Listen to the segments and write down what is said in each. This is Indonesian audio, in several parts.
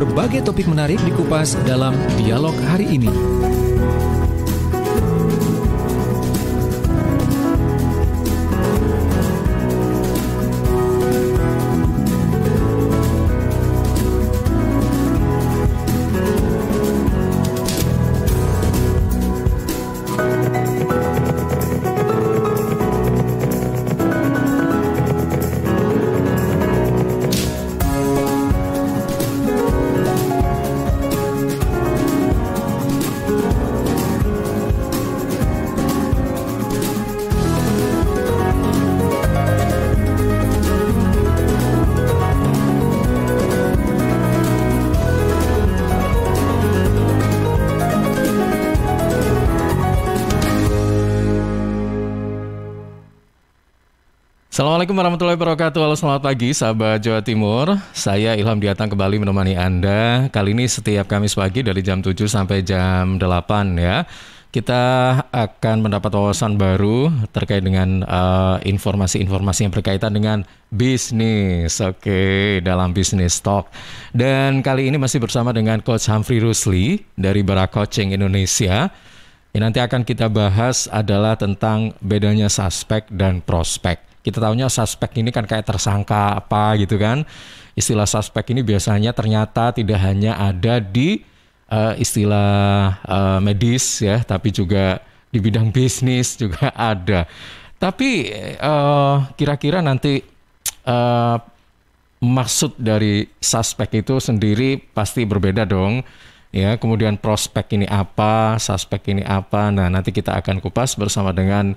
berbagai topik menarik dikupas dalam dialog hari ini. Assalamualaikum warahmatullahi wabarakatuh. Halo, selamat pagi sahabat Jawa Timur. Saya Ilham Diatang kembali menemani Anda. Kali ini setiap Kamis pagi dari jam 7 sampai jam 8 ya. Kita akan mendapat wawasan baru terkait dengan informasi-informasi yang berkaitan dengan bisnis. Oke, dalam Business Talk. Dan kali ini masih bersama dengan Coach Humphrey Rusli dari Bara Coaching Indonesia. Yang nanti akan kita bahas adalah tentang bedanya suspek dan prospek. Kita tahunya suspek ini kan kayak tersangka apa gitu kan. Istilah suspek ini biasanya ternyata tidak hanya ada di istilah medis ya, tapi juga di bidang bisnis juga ada. Tapi kira-kira nanti maksud dari suspek itu sendiri pasti berbeda dong. Ya, kemudian prospek ini apa, suspek ini apa. Nah, nanti kita akan kupas bersama dengan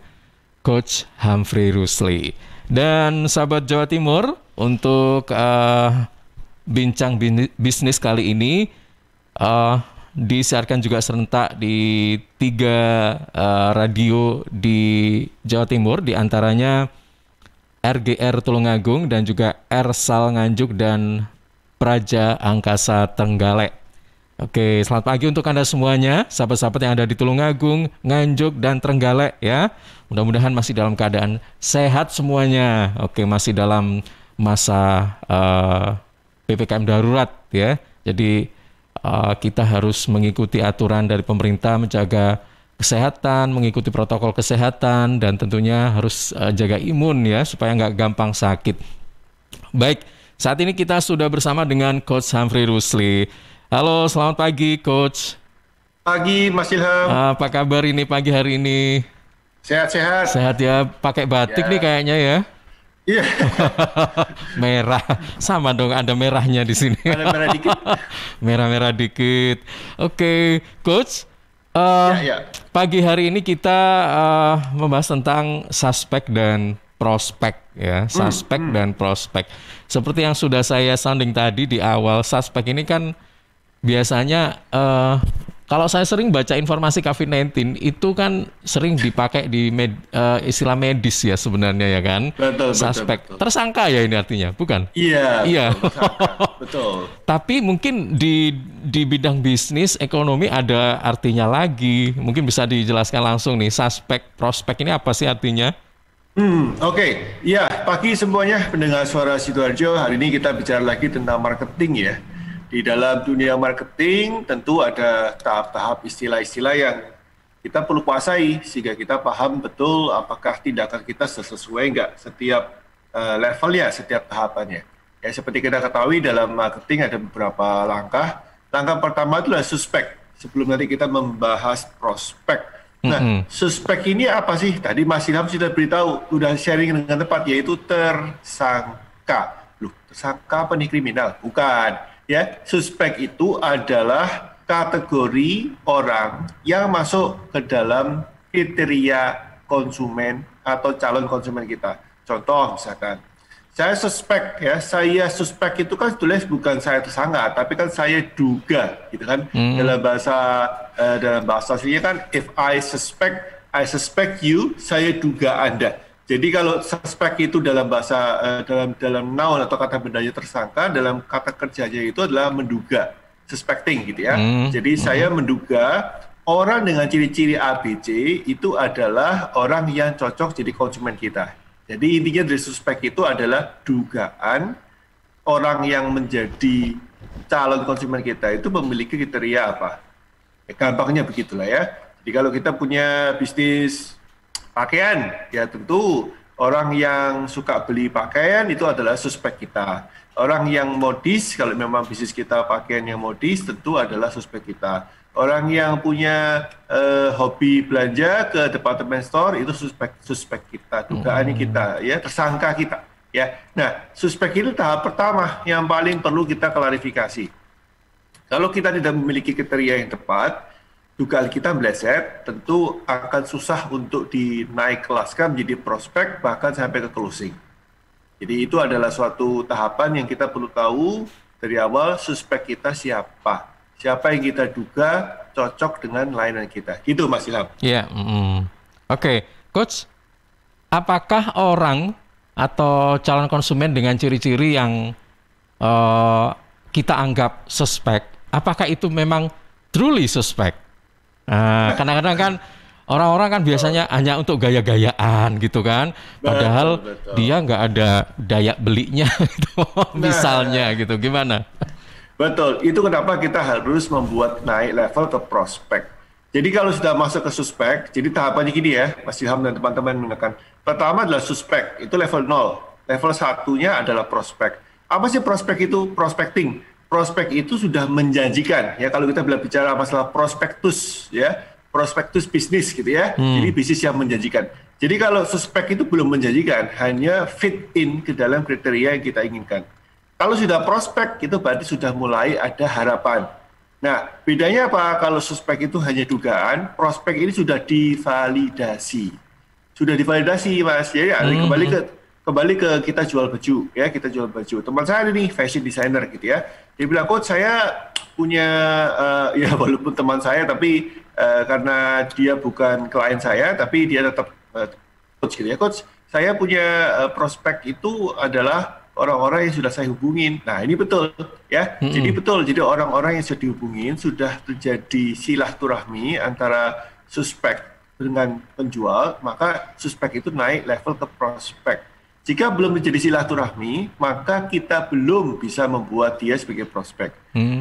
Coach Humphrey Rusli. Dan sahabat Jawa Timur, untuk bincang bisnis kali ini disiarkan juga serentak di 3 radio di Jawa Timur, diantaranya RGR Tulungagung dan juga RSAL Nganjuk dan Praja Angkasa Trenggalek. Oke, selamat pagi untuk Anda semuanya, sahabat-sahabat yang ada di Tulungagung, Nganjuk, dan Trenggalek ya. Mudah-mudahan masih dalam keadaan sehat semuanya. Oke, masih dalam masa PPKM darurat ya. Jadi kita harus mengikuti aturan dari pemerintah, menjaga kesehatan, mengikuti protokol kesehatan, dan tentunya harus jaga imun ya, supaya nggak gampang sakit. Baik, saat ini kita sudah bersama dengan Coach Humphrey Rusli. Halo, selamat pagi, Coach. Pagi, Mas Ilham. Apa kabar ini pagi hari ini? Sehat-sehat. Sehat ya, pakai batik Ya. nih kayaknya ya. Iya. Merah, sama dong, ada merahnya di sini. Ada merah dikit. Merah-merah dikit. Oke, Coach. Ya. Pagi hari ini kita membahas tentang suspek dan prospek ya, suspek dan prospek. Seperti yang sudah saya sounding tadi di awal, suspek ini kan biasanya kalau saya sering baca informasi COVID-19 itu kan sering dipakai di istilah medis ya sebenarnya ya kan. Betul, suspek. betul. Tersangka ya ini artinya, bukan? Iya. Betul. Tapi mungkin di bidang bisnis, ekonomi ada artinya lagi. Mungkin bisa dijelaskan langsung nih, suspek, prospek ini apa sih artinya? Oke. Ya, pagi semuanya pendengar Suara Sidoarjo. Hari ini kita bicara lagi tentang marketing ya. Di dalam dunia marketing tentu ada tahap-tahap istilah-istilah yang kita perlu kuasai sehingga kita paham betul apakah tindakan kita sesuai nggak setiap levelnya, setiap tahapannya. Ya, seperti kita ketahui dalam marketing ada beberapa langkah. Langkah pertama adalah suspek. Sebelum nanti kita membahas prospek. Nah, suspek ini apa sih? Tadi Mas Ilham sudah beritahu, sudah sharing dengan tepat, yaitu tersangka. Loh, tersangka apa nih, kriminal? Bukan. Ya, suspek itu adalah kategori orang yang masuk ke dalam kriteria konsumen atau calon konsumen kita. Contoh misalkan, saya suspek itu kan tulis bukan saya tersangka, tapi kan saya duga, gitu kan? Dalam bahasa aslinya kan, if I suspect you, saya duga Anda. Jadi kalau suspek itu dalam bahasa dalam noun atau kata bendanya tersangka, dalam kata kerjanya itu adalah menduga, suspecting gitu ya. Jadi saya menduga orang dengan ciri-ciri ABC itu adalah orang yang cocok jadi konsumen kita. Jadi intinya dari suspek itu adalah dugaan orang yang menjadi calon konsumen kita itu memiliki kriteria apa. Gampangnya begitulah ya. Jadi kalau kita punya bisnis pakaian, ya tentu orang yang suka beli pakaian itu adalah suspek kita. Orang yang modis, kalau memang bisnis kita pakaian yang modis, tentu adalah suspek kita. Orang yang punya hobi belanja ke department store itu suspek kita, dugaan kita, ya tersangka kita. Ya, nah suspek itu tahap pertama yang paling perlu kita klarifikasi. Kalau kita tidak memiliki kriteria yang tepat, dugaan kita meleset, tentu akan susah untuk dinaik kelaskan menjadi prospek bahkan sampai ke closing. Jadi itu adalah suatu tahapan yang kita perlu tahu dari awal suspek kita siapa. Siapa yang kita duga cocok dengan layanan kita. Gitu Mas Ilham. Iya. Oke, Coach. Apakah orang atau calon konsumen dengan ciri-ciri yang kita anggap suspek, apakah itu memang truly suspek? Kadang-kadang kan orang-orang kan biasanya hanya untuk gaya-gayaan gitu kan, padahal betul. Dia nggak ada daya belinya gitu, misalnya gitu, gimana? Betul, itu kenapa kita harus membuat naik level ke prospek. Jadi kalau sudah masuk ke suspek, jadi tahapannya gini ya, Mas Ilham dan teman-teman menekan. Pertama adalah suspek, itu level 0. Level 1-nya adalah prospek. Apa sih prospek itu? Prospecting. Prospek itu sudah menjanjikan. Ya kalau kita bicara masalah prospektus, ya prospektus bisnis gitu ya. Jadi bisnis yang menjanjikan. Jadi kalau suspek itu belum menjanjikan, hanya fit in ke dalam kriteria yang kita inginkan. Kalau sudah prospek, itu berarti sudah mulai ada harapan. Nah, bedanya apa? Kalau suspek itu hanya dugaan, prospek ini sudah divalidasi. Sudah divalidasi, Mas. Jadi kembali ke kita jual baju, ya kita jual baju. Teman saya ini fashion designer gitu ya. Dia bilang, Coach, saya punya ya walaupun teman saya, tapi karena dia bukan klien saya, tapi dia tetap coach gitu ya. Coach, saya punya prospek itu adalah orang-orang yang sudah saya hubungin. Nah, ini betul ya. Jadi betul. Jadi orang-orang yang sudah dihubungin sudah terjadi silaturahmi antara suspek dengan penjual, maka suspek itu naik level ke prospek. Jika belum terjadi silaturahmi, maka kita belum bisa membuat dia sebagai prospek.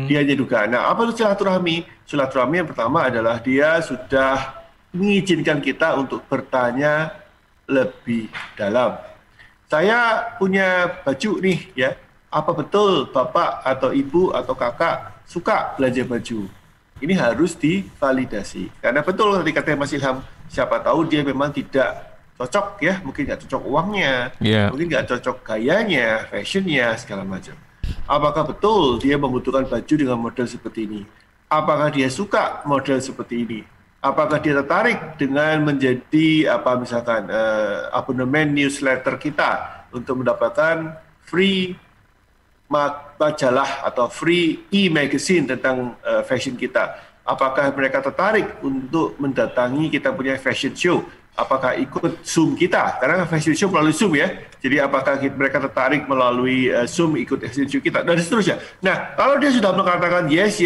Dia hanya dugaan. Nah, apa itu silaturahmi? Silaturahmi yang pertama adalah dia sudah mengizinkan kita untuk bertanya lebih dalam. Saya punya baju nih ya, apa betul Bapak atau Ibu atau Kakak suka belanja baju? Ini harus divalidasi. Karena betul tadi katanya Mas Ilham, siapa tahu dia memang tidak cocok ya, mungkin nggak cocok uangnya, mungkin nggak cocok gayanya, fashionnya, segala macam. Apakah betul dia membutuhkan baju dengan model seperti ini? Apakah dia suka model seperti ini? Apakah dia tertarik dengan menjadi misalkan abonemen newsletter kita untuk mendapatkan free majalah atau free e-magazine tentang fashion kita? Apakah mereka tertarik untuk mendatangi kita punya fashion show? Apakah ikut Zoom kita? Karena fashion show melalui Zoom ya. Jadi apakah mereka tertarik melalui Zoom ikut fashion show kita? Dan seterusnya. Nah, kalau dia sudah mengatakan yes,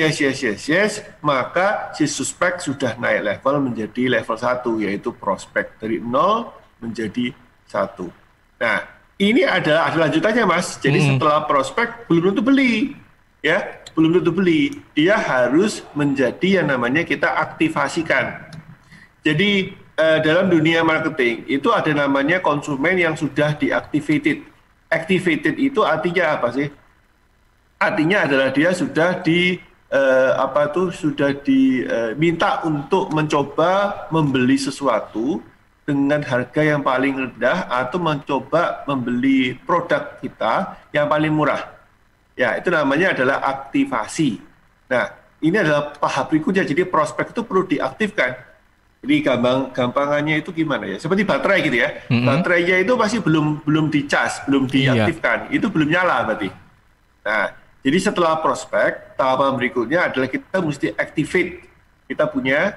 maka si suspek sudah naik level menjadi level 1, yaitu prospek. Dari 0 menjadi 1. Nah, ini ada lanjutannya, Mas. Jadi setelah prospek, belum tentu beli. Ya, belum tentu beli. Dia harus menjadi yang namanya kita aktivasikan. Jadi, dalam dunia marketing itu ada namanya konsumen yang sudah diactivated. Activated itu artinya apa sih? Artinya adalah dia sudah diminta untuk mencoba membeli sesuatu dengan harga yang paling rendah atau mencoba membeli produk kita yang paling murah. Ya, itu namanya adalah aktivasi. Nah, ini adalah tahap berikutnya. Jadi prospek itu perlu diaktifkan. Jadi gampangannya itu gimana ya? Seperti baterai gitu ya. Baterainya itu masih belum dicas, belum diaktifkan. Itu belum nyala berarti. Nah, jadi setelah prospek, tahapan berikutnya adalah kita mesti activate. Kita punya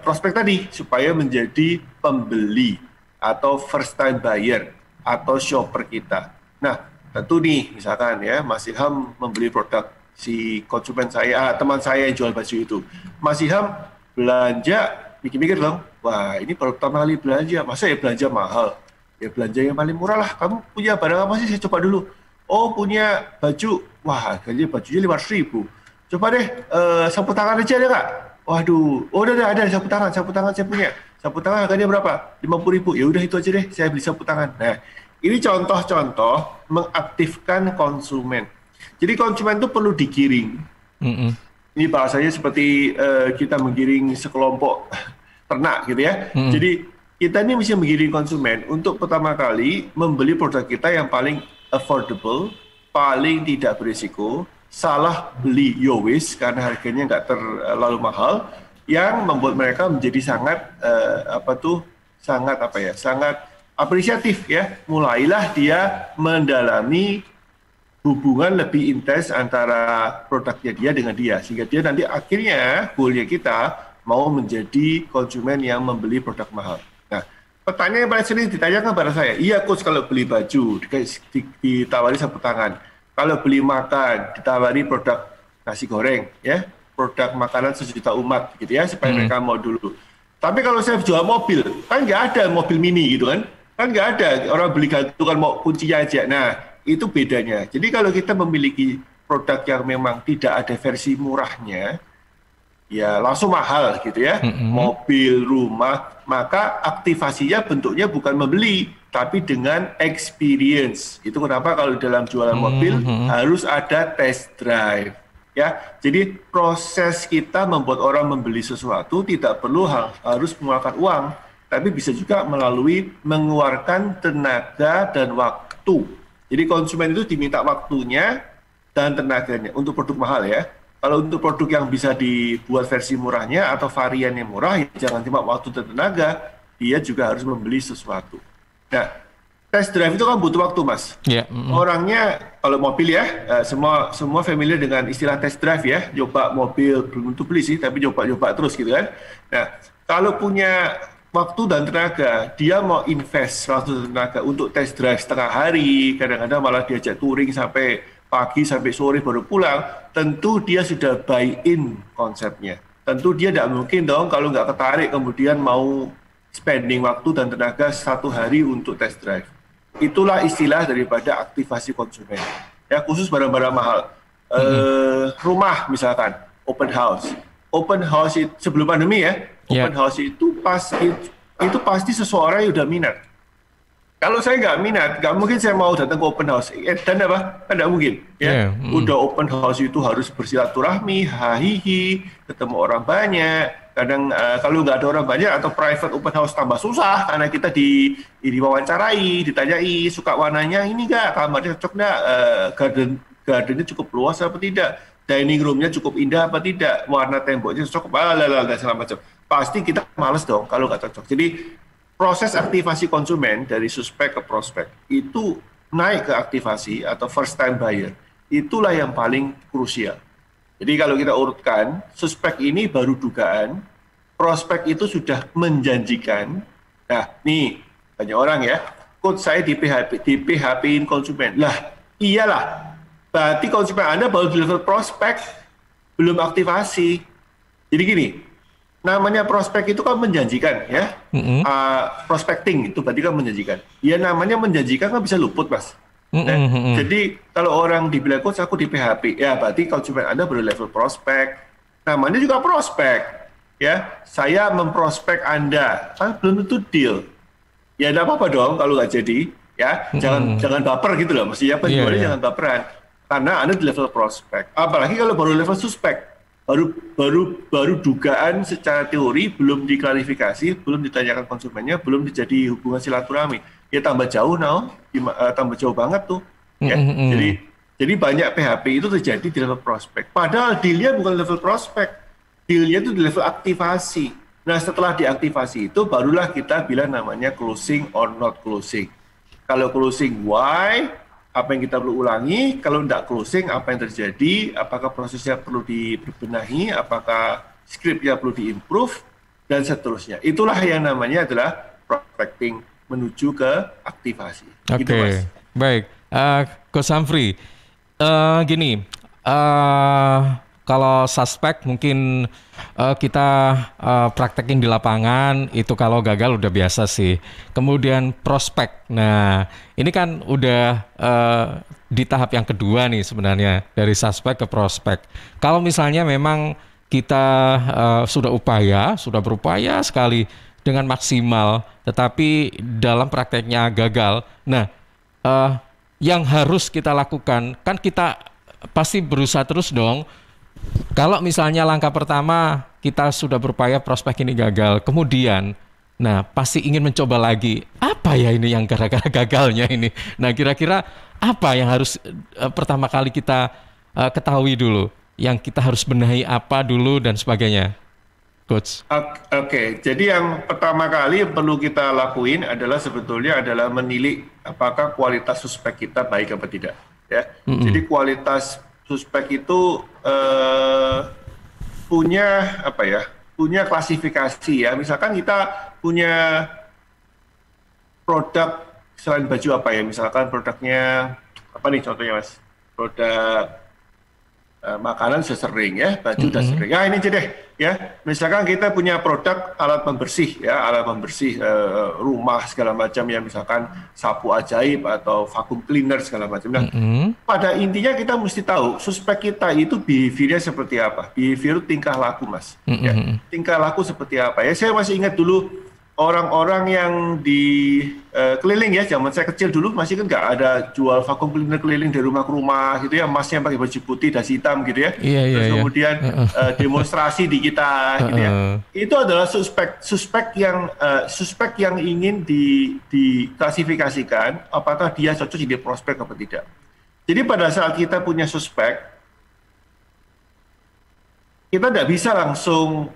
prospek tadi supaya menjadi pembeli atau first time buyer atau shopper kita. Nah, tentu nih misalkan ya, Mas Ilham membeli produk si konsumen saya, teman saya yang jual baju itu. Mas Ilham belanja, mikir-mikir dong, wah ini baru pertama kali belanja, masa ya belanja mahal? Ya belanja yang paling murah lah, kamu punya barang apa sih, saya coba dulu. Oh punya baju, wah harganya bajunya 500.000. Coba deh sapu tangan aja ada nggak? Waduh, oh udah ada sapu tangan saya punya. Sapu tangan harganya berapa? 50.000. Ya udah itu aja deh, saya beli sapu tangan. Nah, ini contoh-contoh mengaktifkan konsumen. Jadi konsumen itu perlu digiring. Ini bahasanya seperti kita menggiring sekelompok ternak gitu ya. Jadi kita ini mesti menggiring konsumen untuk pertama kali membeli produk kita yang paling affordable, paling tidak berisiko, salah beli yowis karena harganya nggak terlalu mahal, yang membuat mereka menjadi sangat sangat apresiatif ya. Mulailah dia mendalami hubungan lebih intens antara produknya dia dengan dia, sehingga dia nanti akhirnya goalnya kita mau menjadi konsumen yang membeli produk mahal. Nah, pertanyaan yang paling sering ditanyakan kepada saya, iya coach, kalau beli baju ditawari sapu tangan, kalau beli makan ditawari produk nasi goreng ya, produk makanan sejuta umat gitu ya, supaya mereka mau dulu. Tapi kalau saya jual mobil, kan nggak ada mobil mini gitu kan nggak ada, orang beli gantungan mau kuncinya aja. Nah, itu bedanya. Jadi kalau kita memiliki produk yang memang tidak ada versi murahnya, ya langsung mahal gitu ya, mobil, rumah, maka aktivasinya bentuknya bukan membeli, tapi dengan experience. Itu kenapa kalau dalam jualan mobil harus ada test drive. Ya, jadi proses kita membuat orang membeli sesuatu tidak perlu harus mengeluarkan uang, tapi bisa juga melalui mengeluarkan tenaga dan waktu. Jadi konsumen itu diminta waktunya dan tenaganya untuk produk mahal ya. Kalau untuk produk yang bisa dibuat versi murahnya atau varian yang murah, ya jangan cuma waktu dan tenaga, dia juga harus membeli sesuatu. Nah, test drive itu kan butuh waktu, Mas. Yeah. Orangnya kalau mobil ya, semua familiar dengan istilah test drive ya. Coba mobil, belum tentu beli sih, tapi coba terus gitu kan. Nah, kalau punya waktu dan tenaga, dia mau invest waktu dan tenaga untuk test drive setengah hari, kadang-kadang malah diajak touring sampai pagi sampai sore baru pulang, tentu dia sudah buy-in konsepnya. Tentu dia tidak mungkin dong kalau nggak ketarik kemudian mau spending waktu dan tenaga 1 hari untuk test drive. Itulah istilah daripada aktivasi konsumen. Ya, khusus barang-barang mahal. Rumah misalkan, open house. Open house itu, sebelum pandemi ya, open house itu pasti seseorang yang udah minat. Kalau saya nggak minat, nggak mungkin saya mau datang ke open house. Dan apa? Kan nggak mungkin. Ya, udah open house itu harus bersilaturahmi, hahihi, ketemu orang banyak. Kadang kalau nggak ada orang banyak atau private open house tambah susah karena kita diwawancarai, ditanyai suka warnanya ini nggak, kamarnya cocok nggak, gardennya cukup luas apa tidak, dining roomnya cukup indah apa tidak, warna temboknya cocok, dan segala macam. Pasti kita males dong kalau nggak cocok. Jadi proses aktivasi konsumen dari suspek ke prospek itu naik ke aktivasi atau first time buyer, itulah yang paling krusial. Jadi kalau kita urutkan, suspek ini baru dugaan, prospek itu sudah menjanjikan. Nah, nih banyak orang ya, coach saya di PHP-in konsumen. Lah, iyalah, berarti konsumen Anda baru di level prospek, belum aktivasi. Jadi gini, namanya prospek itu kan menjanjikan ya, prospecting itu berarti kan menjanjikan. Ya namanya menjanjikan kan bisa luput, Mas. Jadi kalau orang dibilang coach aku di PHP, ya berarti konsumen Anda baru level prospek. Namanya juga prospek, ya. Saya memprospek Anda, kan belum tentu deal. Ya tidak apa-apa dong kalau nggak jadi, ya. Jangan baper gitu loh, mestinya penjualnya jangan baperan, karena Anda di level prospek. Apalagi kalau baru level suspek, baru dugaan secara teori, belum diklarifikasi, belum ditanyakan konsumennya, belum dijadi hubungan silaturahmi. Ya tambah jauh tambah jauh banget tuh. Ya. Jadi banyak PHP itu terjadi di level prospek. Padahal dealnya bukan level prospek, dealnya itu di level aktivasi. Nah setelah diaktivasi itu barulah kita bilang namanya closing or not closing. Kalau closing, why? Apa yang kita perlu ulangi? Kalau tidak closing, apa yang terjadi? Apakah prosesnya perlu dibenahi? Apakah scriptnya perlu diimprove? Dan seterusnya. Itulah yang namanya adalah prospecting menuju ke aktivasi. Oke, gitu, Mas. Baik. Coach Humphrey, gini, kalau suspek mungkin kita praktekin di lapangan itu kalau gagal udah biasa sih. Kemudian prospek. Nah, ini kan udah di tahap yang kedua nih sebenarnya dari suspek ke prospek. Kalau misalnya memang kita sudah berupaya sekali dengan maksimal, tetapi dalam prakteknya gagal. Nah, yang harus kita lakukan kan kita pasti berusaha terus dong. Kalau misalnya langkah pertama kita sudah berupaya prospek ini gagal, kemudian nah pasti ingin mencoba lagi. Apa ya ini yang gara-gara gagalnya ini? Nah, kira-kira apa yang harus pertama kali kita ketahui dulu? Yang kita harus benahi apa dulu dan sebagainya, Coach? Oke, jadi yang pertama kali yang perlu kita lakuin adalah sebetulnya adalah menilik apakah kualitas suspek kita baik apa tidak. Ya, jadi kualitas suspek itu punya klasifikasi ya. Misalkan kita punya produk selain baju apa ya? Misalkan produknya apa nih contohnya Mas? Produk makanan sudah sering ya, baju sudah sering. Ya ini aja deh ya. Misalkan kita punya produk alat pembersih ya, alat pembersih rumah segala macam ya, misalkan sapu ajaib atau vacuum cleaner segala macam. Nah, pada intinya kita mesti tahu suspek kita itu behaviornya seperti apa. Behavior tingkah laku Mas. Ya. Tingkah laku seperti apa ya? Saya masih ingat dulu orang-orang yang di keliling ya, zaman saya kecil dulu masih kan nggak ada jual vacuum cleaner keliling dari rumah ke rumah gitu ya, masnya pakai baju putih dasi hitam gitu ya. Terus kemudian demonstrasi di kita gitu ya. Itu adalah suspek yang ingin diklasifikasikan apakah dia cocok jadi prospek atau tidak. Jadi pada saat kita punya suspek, kita tidak bisa langsung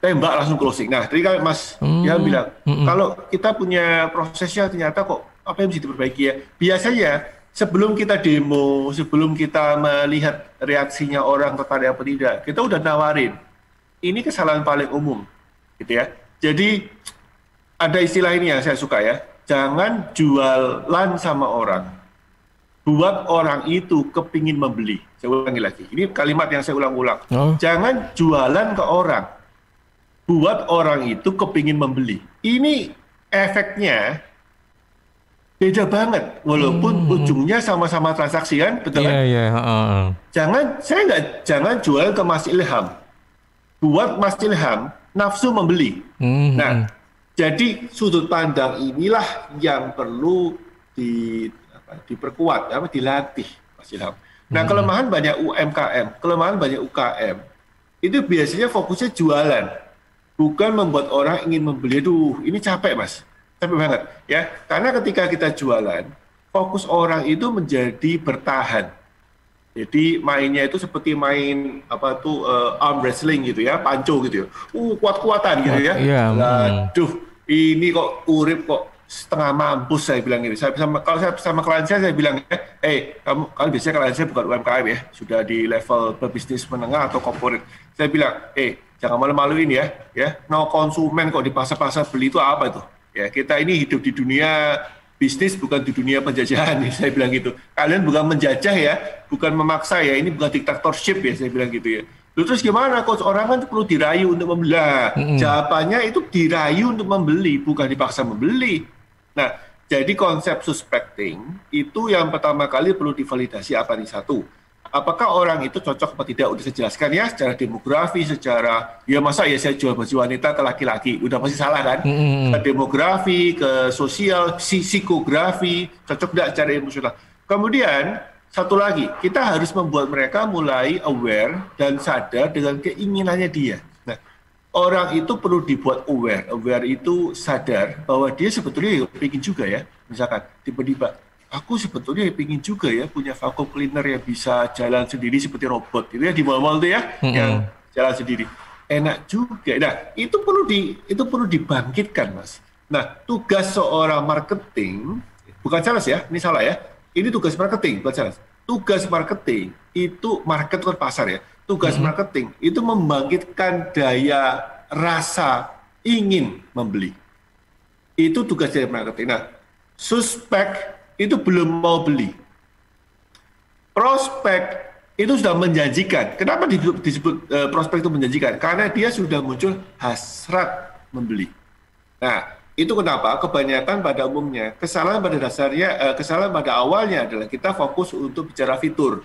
tembak langsung closing. Nah, tadi kan Mas dia bilang, kalau kita punya prosesnya ternyata kok apa yang mesti diperbaiki ya. Biasanya sebelum kita demo, sebelum kita melihat reaksinya orang tertarik apa tidak, kita udah nawarin. Ini kesalahan paling umum, gitu ya. Jadi ada istilah ini yang saya suka ya. Jangan jualan sama orang. Buat orang itu kepingin membeli. Saya ulangi lagi. Ini kalimat yang saya ulang-ulang. Jangan jualan ke orang. Buat orang itu kepingin membeli. Ini efeknya beda banget. Walaupun ujungnya sama-sama transaksi kan, betul kan? Jangan jual ke Mas Ilham. Buat Mas Ilham nafsu membeli. Nah, jadi sudut pandang inilah yang perlu diperkuat, dilatih, Mas Ilham. Nah, kelemahan banyak UMKM, kelemahan banyak UKM, itu biasanya fokusnya jualan, bukan membuat orang ingin membeli. Aduh, ini capek Mas, capek banget, ya. Karena ketika kita jualan, fokus orang itu menjadi bertahan. Jadi mainnya itu seperti main arm wrestling gitu ya, panco gitu ya, kuat-kuatan gitu ya. Aduh, ini kok urip kok setengah mampus, saya bilang ini. Kalau saya sama klien saya bilang, kalian biasanya klien saya bukan UMKM ya, sudah di level berbisnis menengah atau corporate. Saya bilang, jangan malu-maluin ya, no konsumen kok di pasar-pasar beli itu apa itu? Ya, kita ini hidup di dunia bisnis, bukan di dunia penjajahan, saya bilang gitu. Kalian bukan menjajah ya, bukan memaksa ya, ini bukan diktatorship ya, saya bilang gitu ya. Terus gimana coach? Orang kan perlu dirayu untuk membeli. Jawabannya itu dirayu untuk membeli, bukan dipaksa membeli. Nah, jadi konsep suspecting itu yang pertama kali perlu divalidasi apa nih? Satu, apakah orang itu cocok atau tidak? Udah saya jelaskan ya, secara demografi, secara ya masa ya saya jual baju wanita ke laki-laki, udah pasti salah kan? Ke demografi, ke sosial, psikografi, cocok tidak secara emosional. Kemudian satu lagi, kita harus membuat mereka mulai aware dan sadar dengan keinginannya dia. Nah, orang itu perlu dibuat aware. Aware itu sadar bahwa dia sebetulnya ingin juga ya. Misalkan tiba-tiba, aku sebetulnya ingin juga ya punya vacuum cleaner yang bisa jalan sendiri seperti robot. Itu ya di mall-mall itu ya, yang jalan sendiri. Enak juga. Nah, itu perlu dibangkitkan, Mas. Nah, tugas seorang marketing, bukan sales ya, ini salah ya. Ini tugas marketing, bukan sales. Tugas marketing itu market kan pasar ya. Tugas marketing itu membangkitkan daya rasa ingin membeli. Itu tugas dari marketing. Nah, suspek itu belum mau beli. Prospek itu sudah menjanjikan. Kenapa disebut prospek itu menjanjikan? Karena dia sudah muncul hasrat membeli. Nah, itu kenapa kebanyakan pada umumnya kesalahan pada dasarnya, kesalahan pada awalnya adalah kita fokus untuk bicara fitur,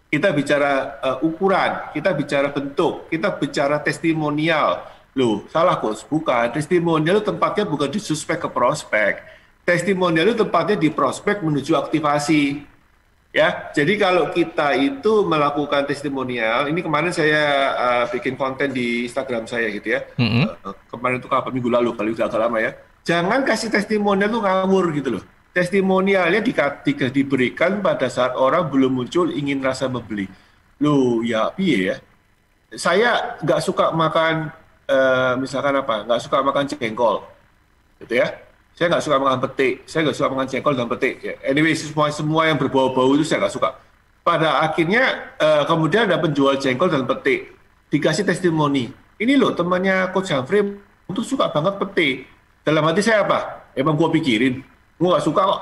kita bicara ukuran, kita bicara bentuk, kita bicara testimonial. Loh, salah Coach, bukan. Testimonial itu tempatnya bukan di suspek ke prospek. Testimonial itu tempatnya di prospek menuju aktivasi. Ya, jadi kalau kita itu melakukan testimonial, ini kemarin saya bikin konten di Instagram saya gitu ya. Kemarin itu kapan, minggu lalu, kali udah agak lama ya. Jangan kasih testimonial itu ngawur gitu loh. Testimonialnya diberikan pada saat orang belum muncul ingin rasa membeli. Loh, ya piye ya. Saya nggak suka makan, misalkan apa, nggak suka makan jengkol, gitu ya. Saya nggak suka makan pete, saya nggak suka makan jengkol dan pete. Ya. Anyway, semua yang berbau-bau itu saya nggak suka. Pada akhirnya kemudian ada penjual jengkol dan pete, dikasih testimoni. Ini loh temannya Coach Humphrey itu suka banget pete. Dalam hati saya apa? Emang gua pikirin, gua nggak suka kok.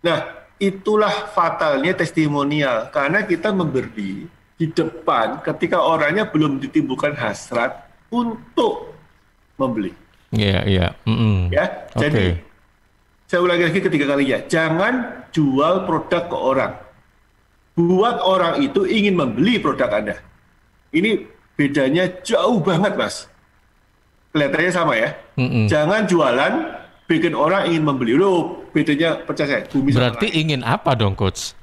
Nah, itulah fatalnya testimonial, karena kita memberi di depan ketika orangnya belum ditimbulkan hasrat untuk membeli. Iya. Ya, jadi saya ulangi lagi ketiga kalinya, jangan jual produk ke orang. Buat orang itu ingin membeli produk Anda. Ini bedanya jauh banget, Mas. Kelihatannya sama ya. Jangan jualan bikin orang ingin membeli. Loh, bedanya percaya saya. Berarti ingin apa dong, Coach?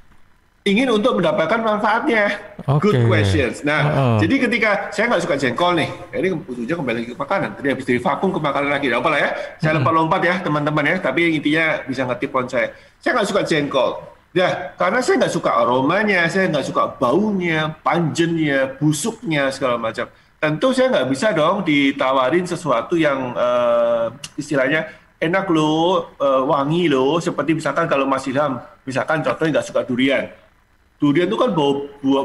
Ingin untuk mendapatkan manfaatnya. Good questions. Nah, jadi ketika saya nggak suka jengkol nih, ini ujungnya kembali ke makanan. Tadi habis dari vakum ke makanan lagi. Apa lah ya? Saya lompat-lompat ya, teman-teman ya. Tapi intinya bisa ngerti poin saya. Saya nggak suka jengkol. Ya, karena saya nggak suka aromanya, saya nggak suka baunya, panjennya, busuknya, segala macam. Tentu saya nggak bisa dong ditawarin sesuatu yang istilahnya enak loh, wangi loh. Seperti misalkan kalau Mas Ilham, misalkan contohnya nggak suka durian. Durian itu kan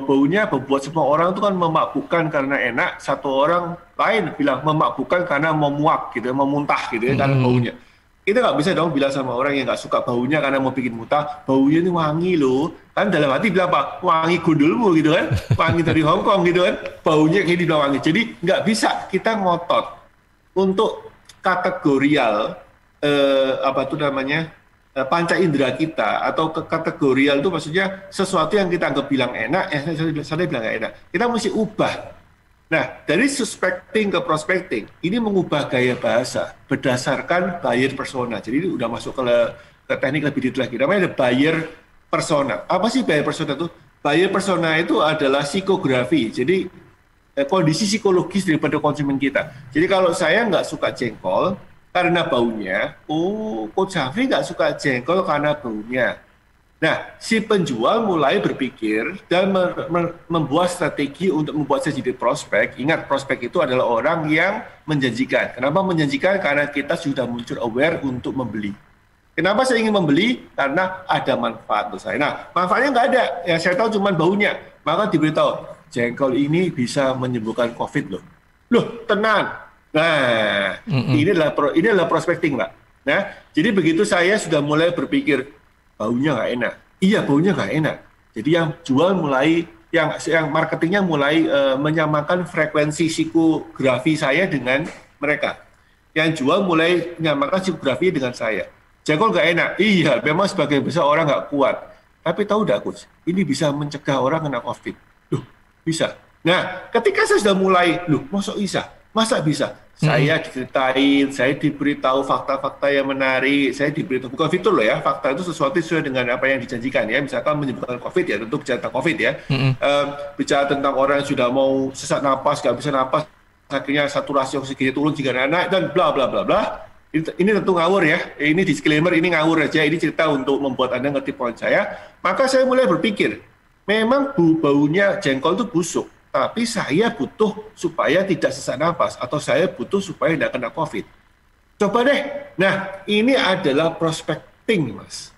baunya buat semua orang itu kan memabukkan karena enak. Satu orang lain bilang memabukkan karena mau muak gitu, mau muntah gitu ya, karena baunya. Kita nggak bisa dong bilang sama orang yang nggak suka baunya karena mau bikin muntah, baunya ini wangi loh. Kan dalam hati bilang apa? Wangi gundulmu gitu kan, wangi dari Hong Kong gitu kan, baunya kayak dibilang wangi. Jadi nggak bisa kita ngotot untuk kategorial apa itu namanya? Panca indera kita atau kategorial itu maksudnya sesuatu yang kita anggap bilang enak, saya bilang nggak enak. Kita mesti ubah. Nah, dari suspecting ke prospecting, ini mengubah gaya bahasa berdasarkan buyer persona. Jadi ini udah masuk ke teknik lebih detail lagi. Namanya ada buyer persona. Apa sih buyer persona itu? Buyer persona itu adalah psikografi. Jadi kondisi psikologis daripada konsumen kita. Jadi kalau saya nggak suka jengkol, karena baunya, Coach Humphrey nggak suka jengkol karena baunya. Nah, si penjual mulai berpikir dan membuat strategi untuk membuat saya jadi prospek. Ingat, prospek itu adalah orang yang menjanjikan. Kenapa menjanjikan? Karena kita sudah muncul aware untuk membeli. Kenapa saya ingin membeli? Karena ada manfaat untuk saya. Nah, manfaatnya nggak ada. Yang saya tahu cuma baunya. Maka diberitahu, jengkol ini bisa menyembuhkan COVID loh. Loh, tenang. Nah, ini adalah prospecting, Mbak. Nah, jadi begitu saya sudah mulai berpikir baunya nggak enak. Iya, baunya nggak enak. Jadi yang jual mulai, yang marketingnya mulai menyamakan frekuensi psikografi saya dengan mereka. Yang jual mulai menyamakan psikografi dengan saya. Jengkol nggak enak. Iya, memang sebagian besar orang nggak kuat. Tapi tahu nggak, Coach? Ini bisa mencegah orang kena COVID. Loh, bisa. Nah, ketika saya sudah mulai, loh, masa bisa? Saya diceritain, saya diberitahu fakta-fakta yang menarik, saya diberitahu, bukan fitur loh ya, fakta itu sesuatu sesuai dengan apa yang dijanjikan ya, misalkan menyembuhkan COVID ya, tentu bicara tentang COVID ya, bicara tentang orang yang sudah mau sesak napas, nggak bisa napas, akhirnya saturasi oksigennya turun jika anak, dan bla bla bla bla. Ini tentu ngawur ya, ini disclaimer, ini ngawur aja, ini cerita untuk membuat Anda ngerti poin saya. Maka saya mulai berpikir, memang baunya jengkol itu busuk. Tapi saya butuh supaya tidak sesak nafas atau saya butuh supaya tidak kena COVID. Coba deh. Nah, ini adalah prospecting, Mas.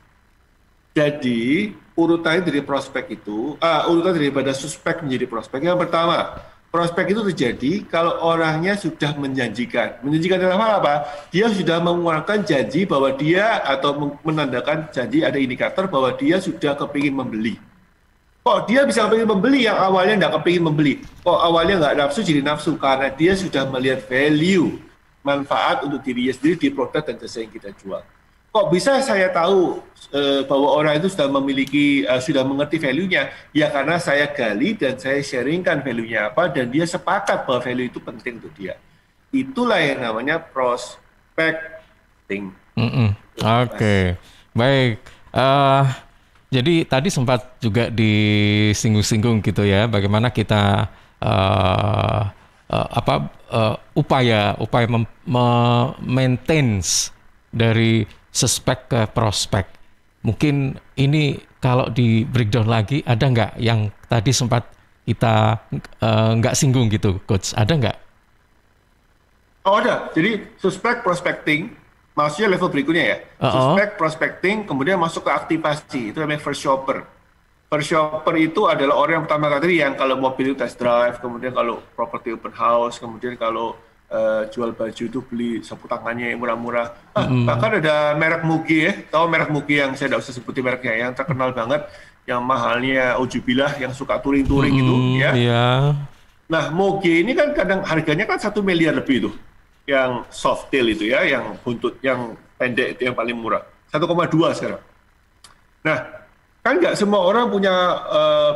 Jadi, urutannya dari prospek itu, urutan daripada suspek menjadi prospek. Yang pertama, prospek itu terjadi kalau orangnya sudah menjanjikan. Menjanjikan dalam hal apa? Dia sudah mengeluarkan janji bahwa dia atau menandakan janji, ada indikator bahwa dia sudah kepingin membeli. Kok dia bisa kepingin membeli yang awalnya nggak kepingin membeli? Kok awalnya nggak nafsu jadi nafsu? Karena dia sudah melihat value, manfaat untuk dirinya sendiri di produk dan jasa yang kita jual. Kok bisa saya tahu bahwa orang itu sudah memiliki, sudah mengerti value-nya? Ya karena saya gali dan saya sharingkan value-nya apa, dan dia sepakat bahwa value itu penting untuk dia. Itulah yang namanya prospecting. Oke. Baik. Jadi tadi sempat juga disinggung-singgung gitu ya, bagaimana kita upaya maintain dari suspek ke prospek. Mungkin ini kalau di breakdown lagi, ada nggak yang tadi sempat kita nggak singgung gitu, Coach? Ada nggak? Oh ada. Jadi suspek prospecting, maksudnya level berikutnya ya. Suspek prospecting, kemudian masuk ke aktivasi. Itu namanya first shopper. First shopper itu adalah orang yang pertama kali yang kalau mobil itu test drive, kemudian kalau properti open house, kemudian kalau jual baju itu beli sapu tangannya yang murah-murah. Bahkan ada merek Mugi ya, tahu merek Mugi yang saya tidak usah sebutin mereknya, yang terkenal banget, yang mahalnya ujubillah, yang suka touring-touring gitu ya. Yeah. Nah Mugi ini kan kadang harganya kan 1 miliar lebih tuh, yang soft tail itu ya, yang buntut, yang pendek itu yang paling murah, 1,2 sekarang. Nah kan nggak semua orang punya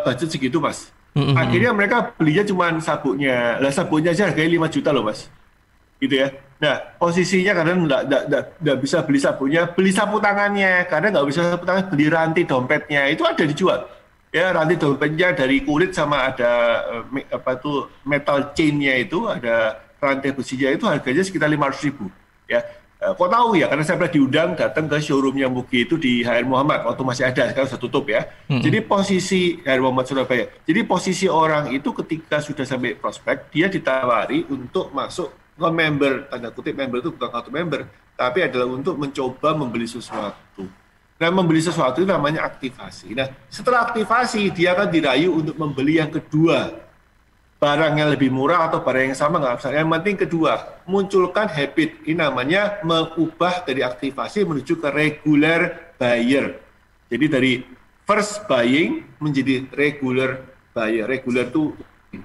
budget segitu mas. Akhirnya mereka belinya cuma sabuknya, lah sabuknya aja harganya 5 juta loh mas. Gitu ya. Nah, posisinya kadang nggak bisa beli sabunnya, beli sapu tangannya. Karena nggak bisa sapu tangan, beli rantai dompetnya. Itu ada dijual. Ya, rantai dompetnya dari kulit sama ada metal chain-nya itu, ada rantai besinya itu harganya sekitar 500.000. Ya. Kok tahu ya? Karena saya pernah diundang datang ke showroomnya Mugi itu di HR Muhammad waktu masih ada, sekarang sudah tutup ya. Jadi posisi HR Muhammad Surabaya. Jadi posisi orang itu ketika sudah sampai prospek, dia ditawari untuk masuk ke member, tanda kutip member itu bukan kartu member, tapi adalah untuk mencoba membeli sesuatu. Nah, membeli sesuatu itu namanya aktivasi. Nah, setelah aktivasi, dia akan dirayu untuk membeli yang kedua. Barang yang lebih murah atau barang yang sama, nggak usah. Yang penting kedua, munculkan habit. Ini namanya mengubah dari aktivasi menuju ke regular buyer. Jadi dari first buying menjadi regular buyer. Regular itu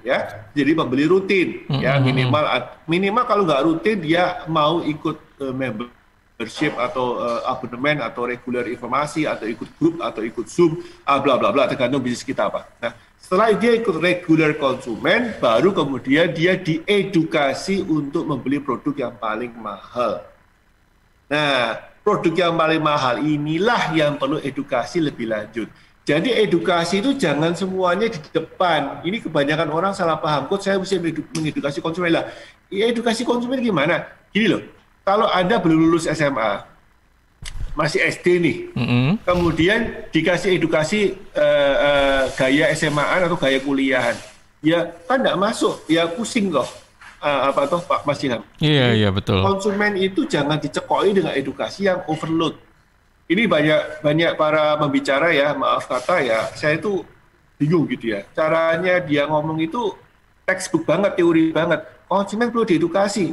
ya, jadi pembeli rutin. Ya minimal kalau nggak rutin dia mau ikut membership atau abonemen atau regular informasi atau ikut grup atau ikut Zoom, bla bla bla, tergantung bisnis kita apa. Nah, setelah dia ikut regular konsumen, baru kemudian dia diedukasi untuk membeli produk yang paling mahal. Nah, produk yang paling mahal inilah yang perlu edukasi lebih lanjut. Jadi edukasi itu jangan semuanya di depan. Ini kebanyakan orang salah paham. Coach, saya bisa mengedukasi konsumen lah. Edukasi konsumen gimana? Gini loh, kalau Anda belum lulus SMA, masih SD nih, kemudian dikasih edukasi gaya SMA-an atau gaya kuliahan, ya kan nggak masuk, ya pusing loh. Pak Mas Ilham? Iya betul. Konsumen itu jangan dicekoi dengan edukasi yang overload. Ini banyak para pembicara ya, maaf kata ya, saya itu bingung gitu ya. Caranya dia ngomong itu textbook banget, teori banget. Konsumen perlu diedukasi.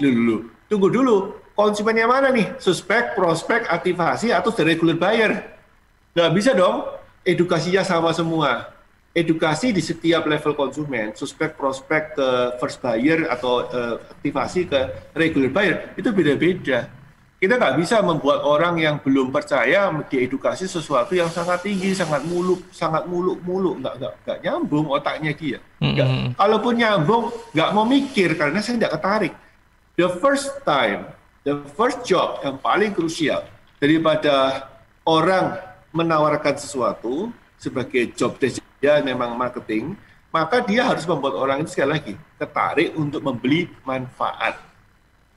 Tunggu dulu. Konsumennya mana nih? Suspek, prospek, aktivasi, atau regular buyer? Nggak bisa dong. Edukasinya sama semua. Edukasi di setiap level konsumen, suspek, prospek ke first buyer atau aktivasi ke regular buyer, itu beda-beda. Kita nggak bisa membuat orang yang belum percaya diedukasi sesuatu yang sangat tinggi, sangat muluk, nggak nyambung otaknya dia. Kalaupun nyambung, nggak mau mikir karena saya nggak ketarik. The first job yang paling krusial daripada orang menawarkan sesuatu sebagai job desk dia memang marketing, maka dia harus membuat orang itu sekali lagi tertarik untuk membeli manfaat.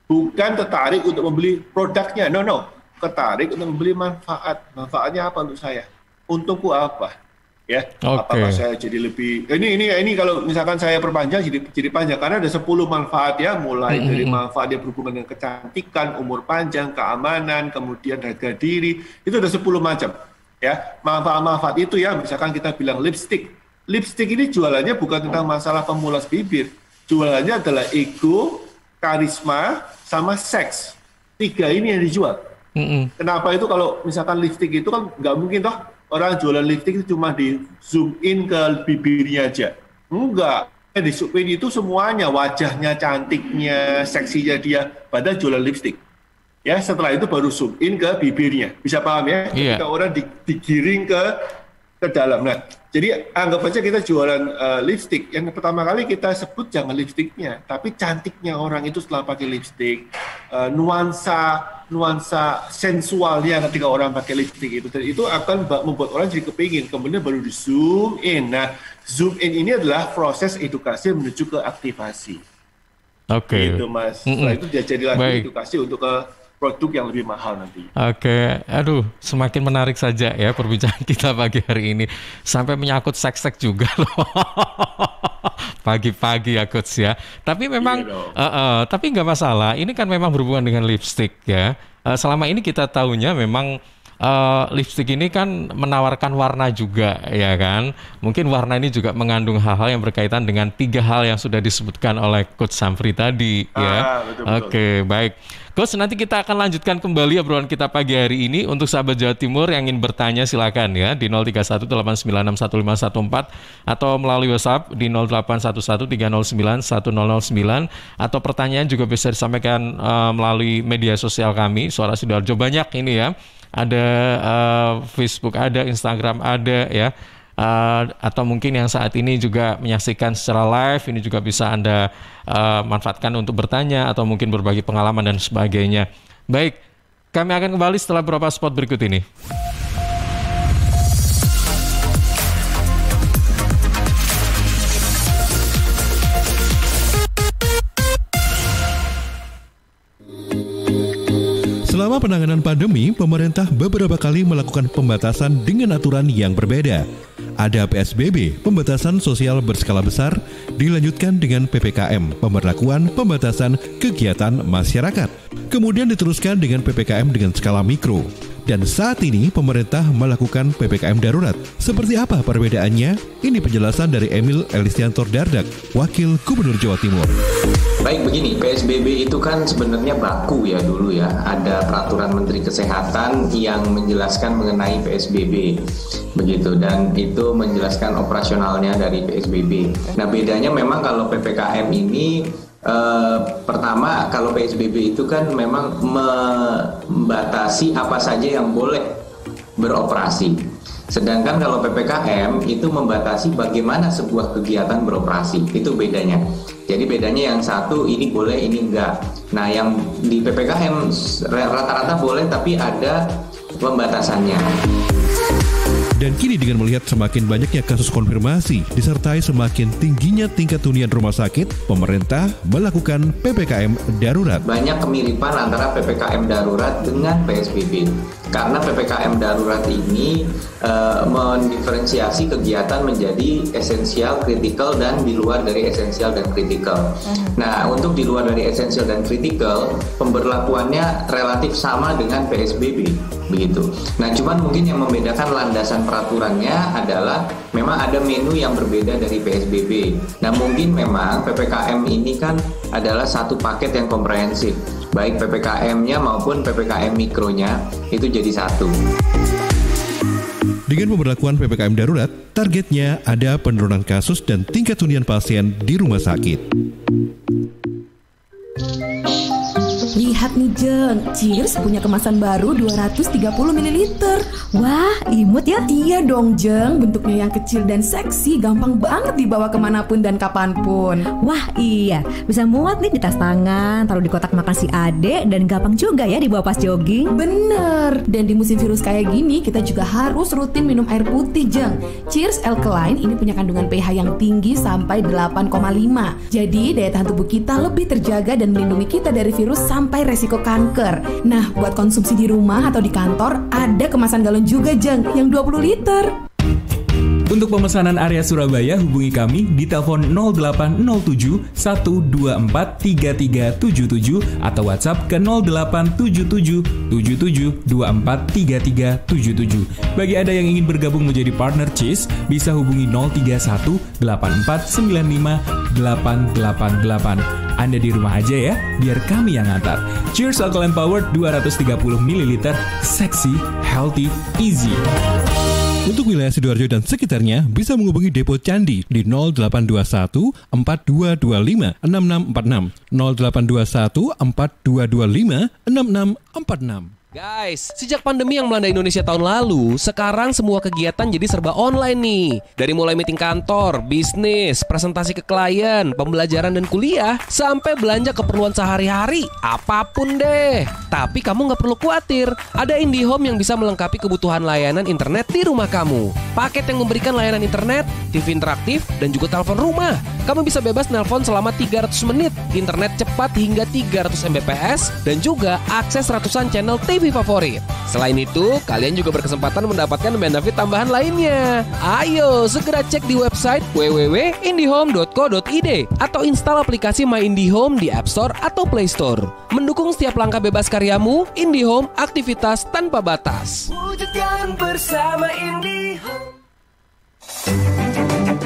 Bukan tertarik untuk membeli produknya, no. Tertarik untuk membeli manfaat. Manfaatnya apa untuk saya? Untungku apa? Ya, apakah saya jadi lebih? Ini kalau misalkan saya perpanjang jadi panjang karena ada 10 manfaat ya, mulai dari manfaat yang berhubungan dengan kecantikan, umur panjang, keamanan, kemudian harga diri, itu ada 10 macam. Ya, manfaat-manfaat itu ya, misalkan kita bilang lipstick. Lipstick ini jualannya bukan tentang masalah pemulas bibir, jualannya adalah ego, karisma, sama seks. 3 ini yang dijual. Kenapa itu kalau misalkan lipstick itu kan nggak mungkin toh orang jualan lipstick itu cuma di zoom in ke bibirnya aja. Enggak, di zoom in itu semuanya, wajahnya, cantiknya, seksinya dia, padahal jualan lipstick. Ya, setelah itu baru zoom in ke bibirnya. Bisa paham ya? Ketika orang digiring ke dalam. Nah, jadi anggap aja kita jualan lipstick. Yang pertama kali kita sebut jangan lipstiknya, tapi cantiknya orang itu setelah pakai lipstick, nuansa sensualnya ketika orang pakai lipstick itu, dan itu akan membuat orang jadi kepingin. Kemudian baru di zoom in. Nah, zoom in ini adalah proses edukasi menuju ke aktivasi. Oke. Gitu, Mas. Setelah itu dia jadi lagi edukasi untuk ke produk yang lebih mahal nanti. Oke, aduh, semakin menarik saja ya perbincangan kita pagi hari ini. Sampai menyangkut seks juga loh. Pagi-pagi ya Coach ya. Tapi memang, tapi nggak masalah. Ini kan memang berhubungan dengan lipstick ya. Selama ini kita tahunya memang lipstick ini kan menawarkan warna juga ya kan. Mungkin warna ini juga mengandung hal-hal yang berkaitan dengan 3 hal yang sudah disebutkan oleh Coach Samfri tadi ya. Betul. Oke, baik. Coach, nanti kita akan lanjutkan kembali obrolan kita pagi hari ini. Untuk sahabat Jawa Timur yang ingin bertanya silakan ya di 0318961514 atau melalui WhatsApp di 0811309109 atau pertanyaan juga bisa disampaikan melalui media sosial kami Suara Sidoarjo. Banyak ini ya. Ada Facebook, ada Instagram, ada ya. Atau mungkin yang saat ini juga menyaksikan secara live, ini juga bisa Anda manfaatkan untuk bertanya atau mungkin berbagi pengalaman dan sebagainya. Baik, kami akan kembali setelah beberapa spot berikut ini. Selama penanganan pandemi, pemerintah beberapa kali melakukan pembatasan dengan aturan yang berbeda. Ada PSBB, pembatasan sosial berskala besar, dilanjutkan dengan PPKM, pemberlakuan pembatasan kegiatan masyarakat. Kemudian diteruskan dengan PPKM dengan skala mikro. Dan saat ini pemerintah melakukan PPKM darurat. Seperti apa perbedaannya? Ini penjelasan dari Emil Elistiantor Dardak, Wakil Gubernur Jawa Timur. Baik, begini, PSBB itu kan sebenarnya baku ya dulu ya. Ada peraturan Menteri Kesehatan yang menjelaskan mengenai PSBB. Begitu, dan itu menjelaskan operasionalnya dari PSBB. Nah, bedanya memang kalau PPKM ini pertama, kalau PSBB itu kan memang membatasi apa saja yang boleh beroperasi. Sedangkan kalau PPKM itu membatasi bagaimana sebuah kegiatan beroperasi. Itu bedanya. Jadi bedanya yang satu ini boleh, ini enggak. Nah, yang di PPKM rata-rata boleh tapi ada pembatasannya. Dan kini dengan melihat semakin banyaknya kasus konfirmasi disertai semakin tingginya tingkat hunian rumah sakit, pemerintah melakukan PPKM darurat. Banyak kemiripan antara PPKM darurat dengan PSBB. Karena PPKM darurat ini mendiferensiasi kegiatan menjadi esensial, kritikal, dan di luar dari esensial dan kritikal. Nah, untuk di luar dari esensial dan kritikal, pemberlakuannya relatif sama dengan PSBB. Begitu. Nah, cuman mungkin yang membedakan landasan peraturannya adalah memang ada menu yang berbeda dari PSBB. Nah, mungkin memang PPKM ini kan adalah satu paket yang komprehensif. Baik PPKM-nya maupun PPKM mikronya itu jadi satu. Dengan pemberlakuan PPKM darurat, targetnya ada penurunan kasus dan tingkat hunian pasien di rumah sakit. Lihat nih Jeng, Cheers punya kemasan baru 230 ml. Wah, imut ya? Iya dong Jeng, bentuknya yang kecil dan seksi, gampang banget dibawa kemanapun dan kapanpun. Wah iya, bisa muat nih di tas tangan, taruh di kotak makan si adek, dan gampang juga ya dibawa pas jogging. Bener, dan di musim virus kayak gini, kita juga harus rutin minum air putih Jeng. Cheers Alkaline ini punya kandungan pH yang tinggi sampai 8,5. Jadi daya tahan tubuh kita lebih terjaga dan melindungi kita dari virus sampai resiko kanker. Nah, buat konsumsi di rumah atau di kantor, ada kemasan galon juga Jeng, yang 20 liter. Untuk pemesanan area Surabaya, hubungi kami di telepon 0807 124 3377 atau WhatsApp ke 0877 77 24 3377. Bagi Anda yang ingin bergabung menjadi partner Cheers, bisa hubungi 031 84 95 888. Anda di rumah aja ya, biar kami yang ngantar. Cheers Alkaline Powered 230 ml, seksi, healthy, easy. Untuk wilayah Sidoarjo dan sekitarnya bisa menghubungi Depo Candi di 0821 4225 6646 0821 4225 6646. Guys, sejak pandemi yang melanda Indonesia tahun lalu, sekarang semua kegiatan jadi serba online nih. Dari mulai meeting kantor, bisnis, presentasi ke klien, pembelajaran dan kuliah, sampai belanja keperluan sehari-hari, apapun deh. Tapi kamu nggak perlu khawatir, ada IndiHome yang bisa melengkapi kebutuhan layanan internet di rumah kamu. Paket yang memberikan layanan internet, TV interaktif, dan juga telepon rumah. Kamu bisa bebas nelpon selama 300 menit, internet cepat hingga 300 Mbps, dan juga akses ratusan channel TV favorit. Selain itu, kalian juga berkesempatan mendapatkan benefit tambahan lainnya. Ayo, segera cek di website www.indihome.co.id atau install aplikasi My IndiHome di App Store atau Play Store. Mendukung setiap langkah bebas karyamu, IndiHome, aktivitas tanpa batas. Wujudkan bersama IndiHome.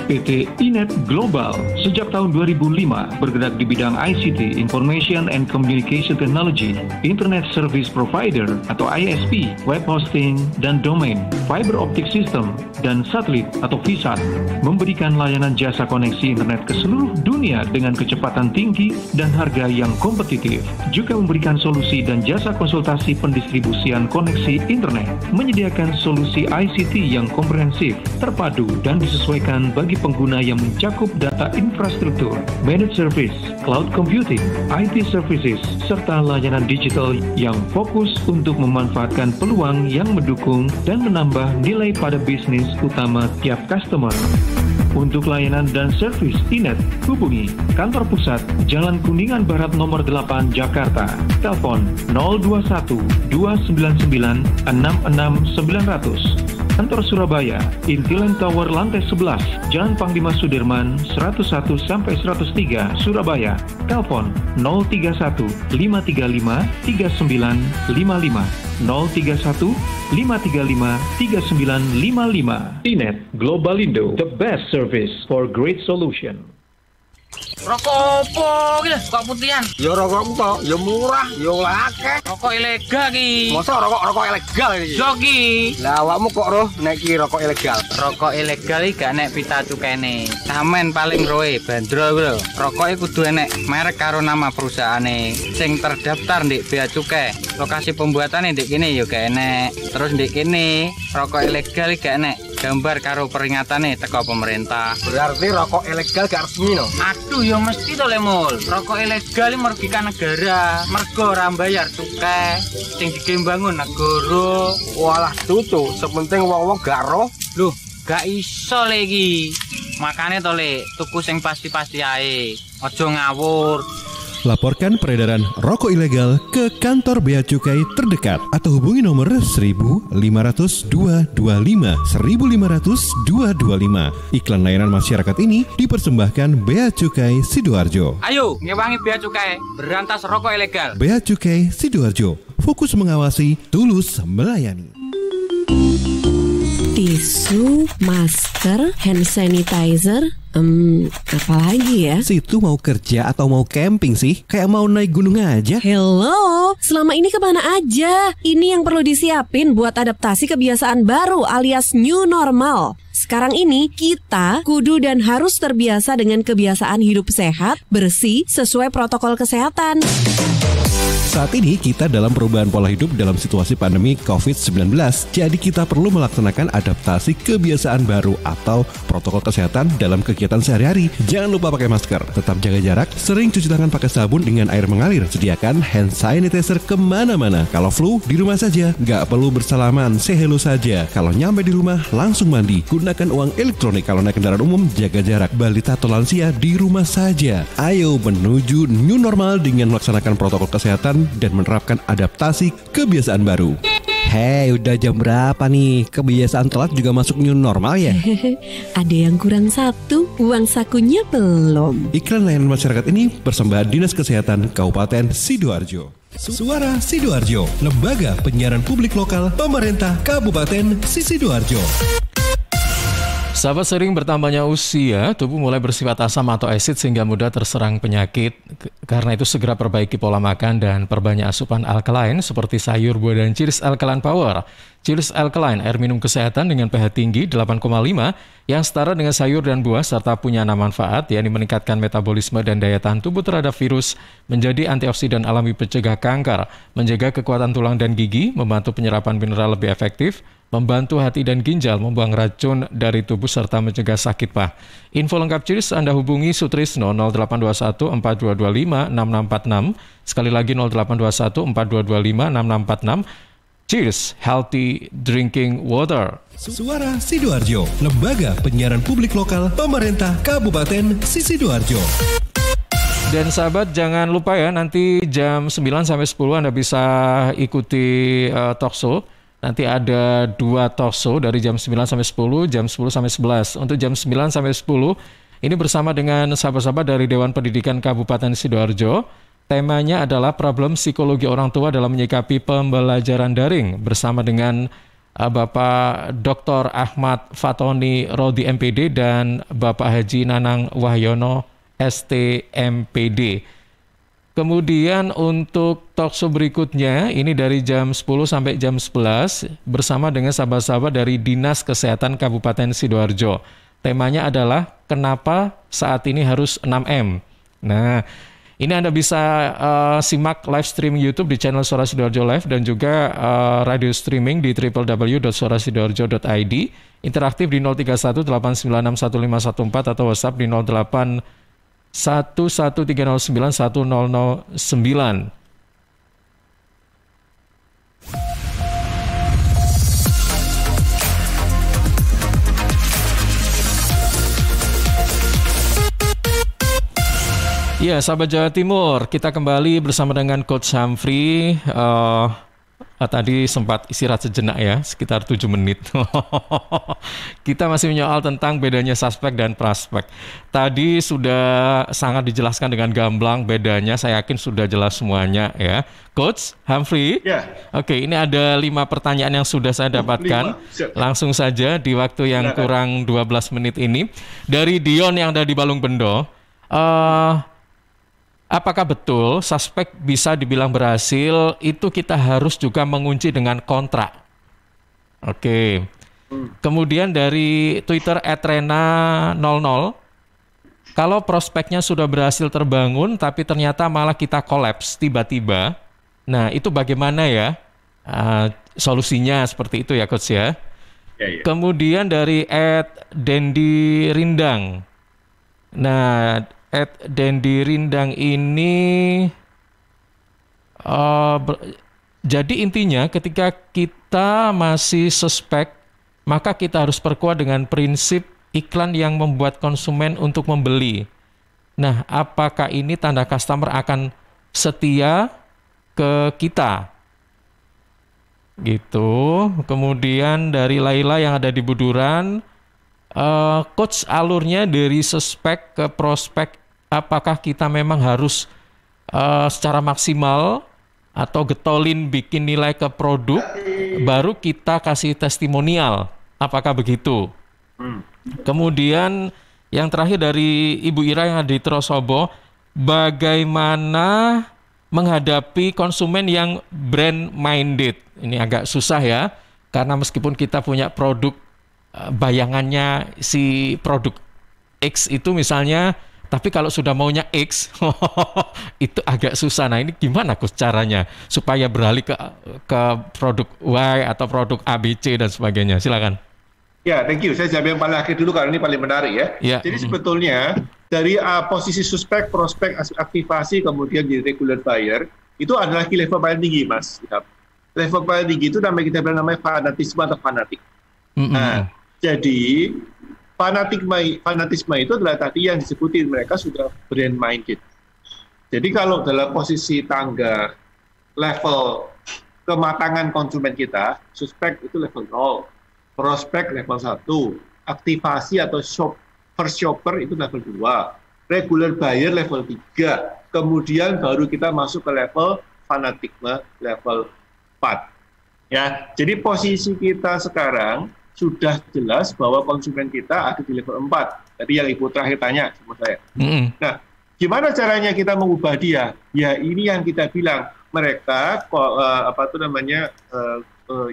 PT Inet Global sejak tahun 2005 bergerak di bidang ICT, Information and Communication Technology, Internet Service Provider atau ISP, web hosting dan domain, fiber optic system, dan satelit atau VSAT, memberikan layanan jasa koneksi internet ke seluruh dunia dengan kecepatan tinggi dan harga yang kompetitif. Juga memberikan solusi dan jasa konsultasi pendistribusian koneksi internet, menyediakan solusi ICT yang komprehensif, terpadu, dan disesuaikan bagi pengguna yang mencakup data infrastruktur, managed service, cloud computing, IT services, serta layanan digital yang fokus untuk memanfaatkan peluang yang mendukung dan menambah nilai pada bisnis utama tiap customer. Untuk layanan dan servis Inet, hubungi kantor pusat Jalan Kuningan Barat nomor 8 Jakarta. Telepon 021 299 66900. Kantor Surabaya, Intiland Tower lantai 11, Jalan Panglima Sudirman 101-103 Surabaya. Telepon 031 535 3955 031 535 3955. Inet Global Indo, the best service for great solution. Rokok opo iki lho, kok putihan? Ya rokok kok, ya murah, ya akeh. Rokok ilegal iki. Masa rokok ilegal iki? Yo iki. Lah awakmu kok roh nek iki rokok ilegal? Rokok ilegal iki gak nek pita cukene. Samen paling roe bandrol kuwi lho. Rokoke kudu enek merek karo nama perusahaane sing terdaftar ndek bea cukai. Lokasi pembuatane ndek kene ya gak enek. Terus ndek kene rokok ilegal iki gak enek gambar karo peringatane teko pemerintah. Berarti rokok ilegal gak resmi no? Aduh ya mesti to Lemul. Rokok ilegal iki merugikan negara. Mergo ora bayar cukai sing digembangun negara. Walah tutu, sepenting wong-wong gak roh. Loh, gak iso le iki. Makane to le, tuku sing pasti-pasti ae. Aja ngawur. Laporkan peredaran rokok ilegal ke kantor Bea Cukai terdekat atau hubungi nomor 1.500 225 1.500 225. Iklan layanan masyarakat ini dipersembahkan Bea Cukai Sidoarjo. Ayo, ngewangi Bea Cukai, berantas rokok ilegal. Bea Cukai Sidoarjo, fokus mengawasi, tulus melayani. Tisu, masker, hand sanitizer, apalagi ya? Situ mau kerja atau mau camping sih? Kayak mau naik gunung aja. Hello, selama ini kemana aja? Ini yang perlu disiapin buat adaptasi kebiasaan baru alias new normal. Sekarang ini kita kudu dan harus terbiasa dengan kebiasaan hidup sehat, bersih, sesuai protokol kesehatan. Saat ini kita dalam perubahan pola hidup dalam situasi pandemi COVID-19. Jadi kita perlu melaksanakan adaptasi kebiasaan baru atau protokol kesehatan dalam kegiatan sehari-hari. Jangan lupa pakai masker, tetap jaga jarak, sering cuci tangan pakai sabun dengan air mengalir. Sediakan hand sanitizer kemana-mana. Kalau flu, di rumah saja. Nggak perlu bersalaman, say hello saja. Kalau nyampe di rumah, langsung mandi. Gunakan uang elektronik. Kalau naik kendaraan umum, jaga jarak. Balita atau lansia, di rumah saja. Ayo menuju new normal dengan melaksanakan protokol kesehatan dan menerapkan adaptasi kebiasaan baru. Hei, udah jam berapa nih? Kebiasaan telat juga masuk new normal ya? Ada yang kurang satu, uang sakunya belum. Iklan layanan masyarakat ini persembahan Dinas Kesehatan Kabupaten Sidoarjo. Suara Sidoarjo, lembaga penyiaran publik lokal pemerintah Kabupaten Sidoarjo. Sahabat, sering bertambahnya usia, tubuh mulai bersifat asam atau asid sehingga mudah terserang penyakit. Karena itu segera perbaiki pola makan dan perbanyak asupan alkaline seperti sayur, buah, dan Cheers Alkaline Power. Cheers Alkaline, air minum kesehatan dengan pH tinggi 8,5 yang setara dengan sayur dan buah serta punya 6 manfaat, yakni meningkatkan metabolisme dan daya tahan tubuh terhadap virus, menjadi antioksidan alami pencegah kanker, menjaga kekuatan tulang dan gigi, membantu penyerapan mineral lebih efektif, membantu hati dan ginjal, membuang racun dari tubuh serta mencegah sakit PAH. Info lengkap Cheers Anda hubungi Sutrisno 0821 4225 6646. Sekali lagi 0821 4225 6646. Cheers, healthy drinking water. Suara Sidoarjo, lembaga penyiaran publik lokal pemerintah Kabupaten Sidoarjo. Dan sahabat, jangan lupa ya, nanti jam 9 sampai 10 Anda bisa ikuti talkshow. Nanti ada 2 talkshow dari jam 9 sampai 10, jam 10 sampai 11. Untuk jam 9 sampai 10, ini bersama dengan sahabat-sahabat dari Dewan Pendidikan Kabupaten Sidoarjo. Temanya adalah problem psikologi orang tua dalam menyikapi pembelajaran daring bersama dengan Bapak Dr. Ahmad Fatoni Rodi MPD dan Bapak Haji Nanang Wahyono ST MPD. Kemudian untuk talkshow berikutnya ini dari jam 10 sampai jam 11 bersama dengan sahabat-sahabat dari Dinas Kesehatan Kabupaten Sidoarjo. Temanya adalah kenapa saat ini harus 6M. Nah, ini Anda bisa simak live streaming YouTube di channel Suara Sidoarjo Live dan juga radio streaming di www.suarasidoarjo.id, interaktif di 031 896 1514 atau WhatsApp di 08 11309 1009. Ya, sahabat Jawa Timur, kita kembali bersama dengan Coach Humphrey. Tadi sempat istirahat sejenak ya, sekitar 7 menit. Kita masih menyoal tentang bedanya suspek dan prospek. Tadi sudah sangat dijelaskan dengan gamblang bedanya, saya yakin sudah jelas semuanya ya. Coach Humphrey, Oke, ini ada 5 pertanyaan yang sudah saya dapatkan. Langsung saja di waktu yang kurang 12 menit ini. Dari Dion yang ada di Balung Bendo. Apakah betul suspek bisa dibilang berhasil itu kita harus juga mengunci dengan kontrak? Oke. Kemudian dari Twitter @rena00, kalau prospeknya sudah berhasil terbangun tapi ternyata malah kita kolaps tiba-tiba, nah itu bagaimana ya solusinya seperti itu ya Coach ya? Kemudian dari @Dendi Rindang, nah Dendi Rindang ini jadi intinya ketika kita masih suspek maka kita harus perkuat dengan prinsip iklan yang membuat konsumen untuk membeli. Nah, apakah ini tanda customer akan setia ke kita? Gitu. Kemudian dari Laila yang ada di Buduran, Coach, alurnya dari suspek ke prospek, apakah kita memang harus secara maksimal atau getolin bikin nilai ke produk, baru kita kasih testimonial? Apakah begitu? Kemudian yang terakhir dari Ibu Ira yang ada di Trosobo, bagaimana menghadapi konsumen yang brand minded? Ini agak susah ya, karena meskipun kita punya produk, bayangannya si produk X itu misalnya, tapi kalau sudah maunya X itu agak susah. Nah, ini gimana Coach caranya supaya beralih ke produk Y atau produk ABC dan sebagainya? Silakan. Ya, thank you. Saya jawab yang paling akhir dulu karena ini paling menarik ya. Jadi sebetulnya dari posisi suspek, prospek, aktivasi, kemudian jadi regular buyer, itu adalah level paling tinggi, Mas. Level paling tinggi itu kita bilang namanya fanatisme atau fanatik. Nah, jadi fanatisme itu adalah tadi yang disebutin, mereka sudah brand minded. Jadi kalau dalam posisi tangga level kematangan konsumen kita, suspek itu level 0, prospek level 1, aktivasi atau first shopper itu level 2, regular buyer level 3, kemudian baru kita masuk ke level fanatisme level 4. Ya, jadi posisi kita sekarang sudah jelas bahwa konsumen kita ada di level 4. Tadi yang Ibu terakhir tanya sama saya. Nah, gimana caranya kita mengubah dia? Ya ini yang kita bilang, mereka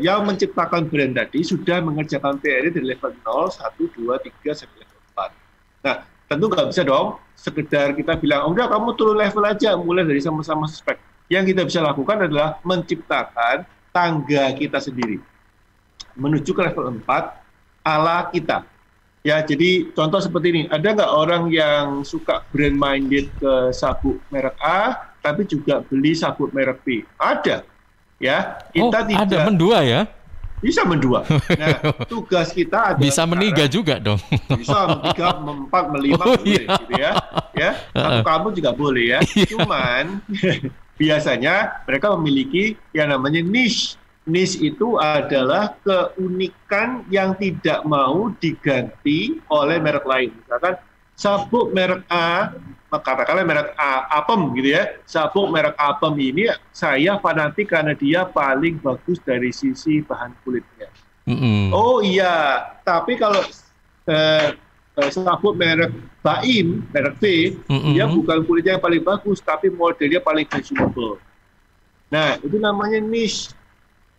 yang menciptakan brand tadi sudah mengerjakan PR dari level 0, 1, 2, 3 sampai level 4. Nah, tentu nggak bisa dong sekedar kita bilang, udah kamu turun level aja, mulai dari sama-sama suspek. Yang kita bisa lakukan adalah menciptakan tangga kita sendiri menuju ke level 4 ala kita. Ya, jadi contoh seperti ini, ada nggak orang yang suka brand minded ke sabuk merek A, tapi juga beli sabuk merek B? Ada. Ya, kita tidak ada mendua ya? Bisa mendua. Nah, tugas kita adalah bisa meniga juga dong. Bisa meniga, memempat, melima, boleh, gitu ya. Ya, kamu juga boleh ya. Cuman biasanya mereka memiliki yang namanya niche. Niche itu adalah keunikan yang tidak mau diganti oleh merek lain. Misalkan sabuk merek A, katakanlah merek A, Apem gitu ya. Sabuk merek Apem ini saya fanatik karena dia paling bagus dari sisi bahan kulitnya. Oh iya, tapi kalau sabuk merek Baim, merek V, dia bukan kulitnya yang paling bagus, tapi modelnya paling fashionable. Nah, itu namanya niche.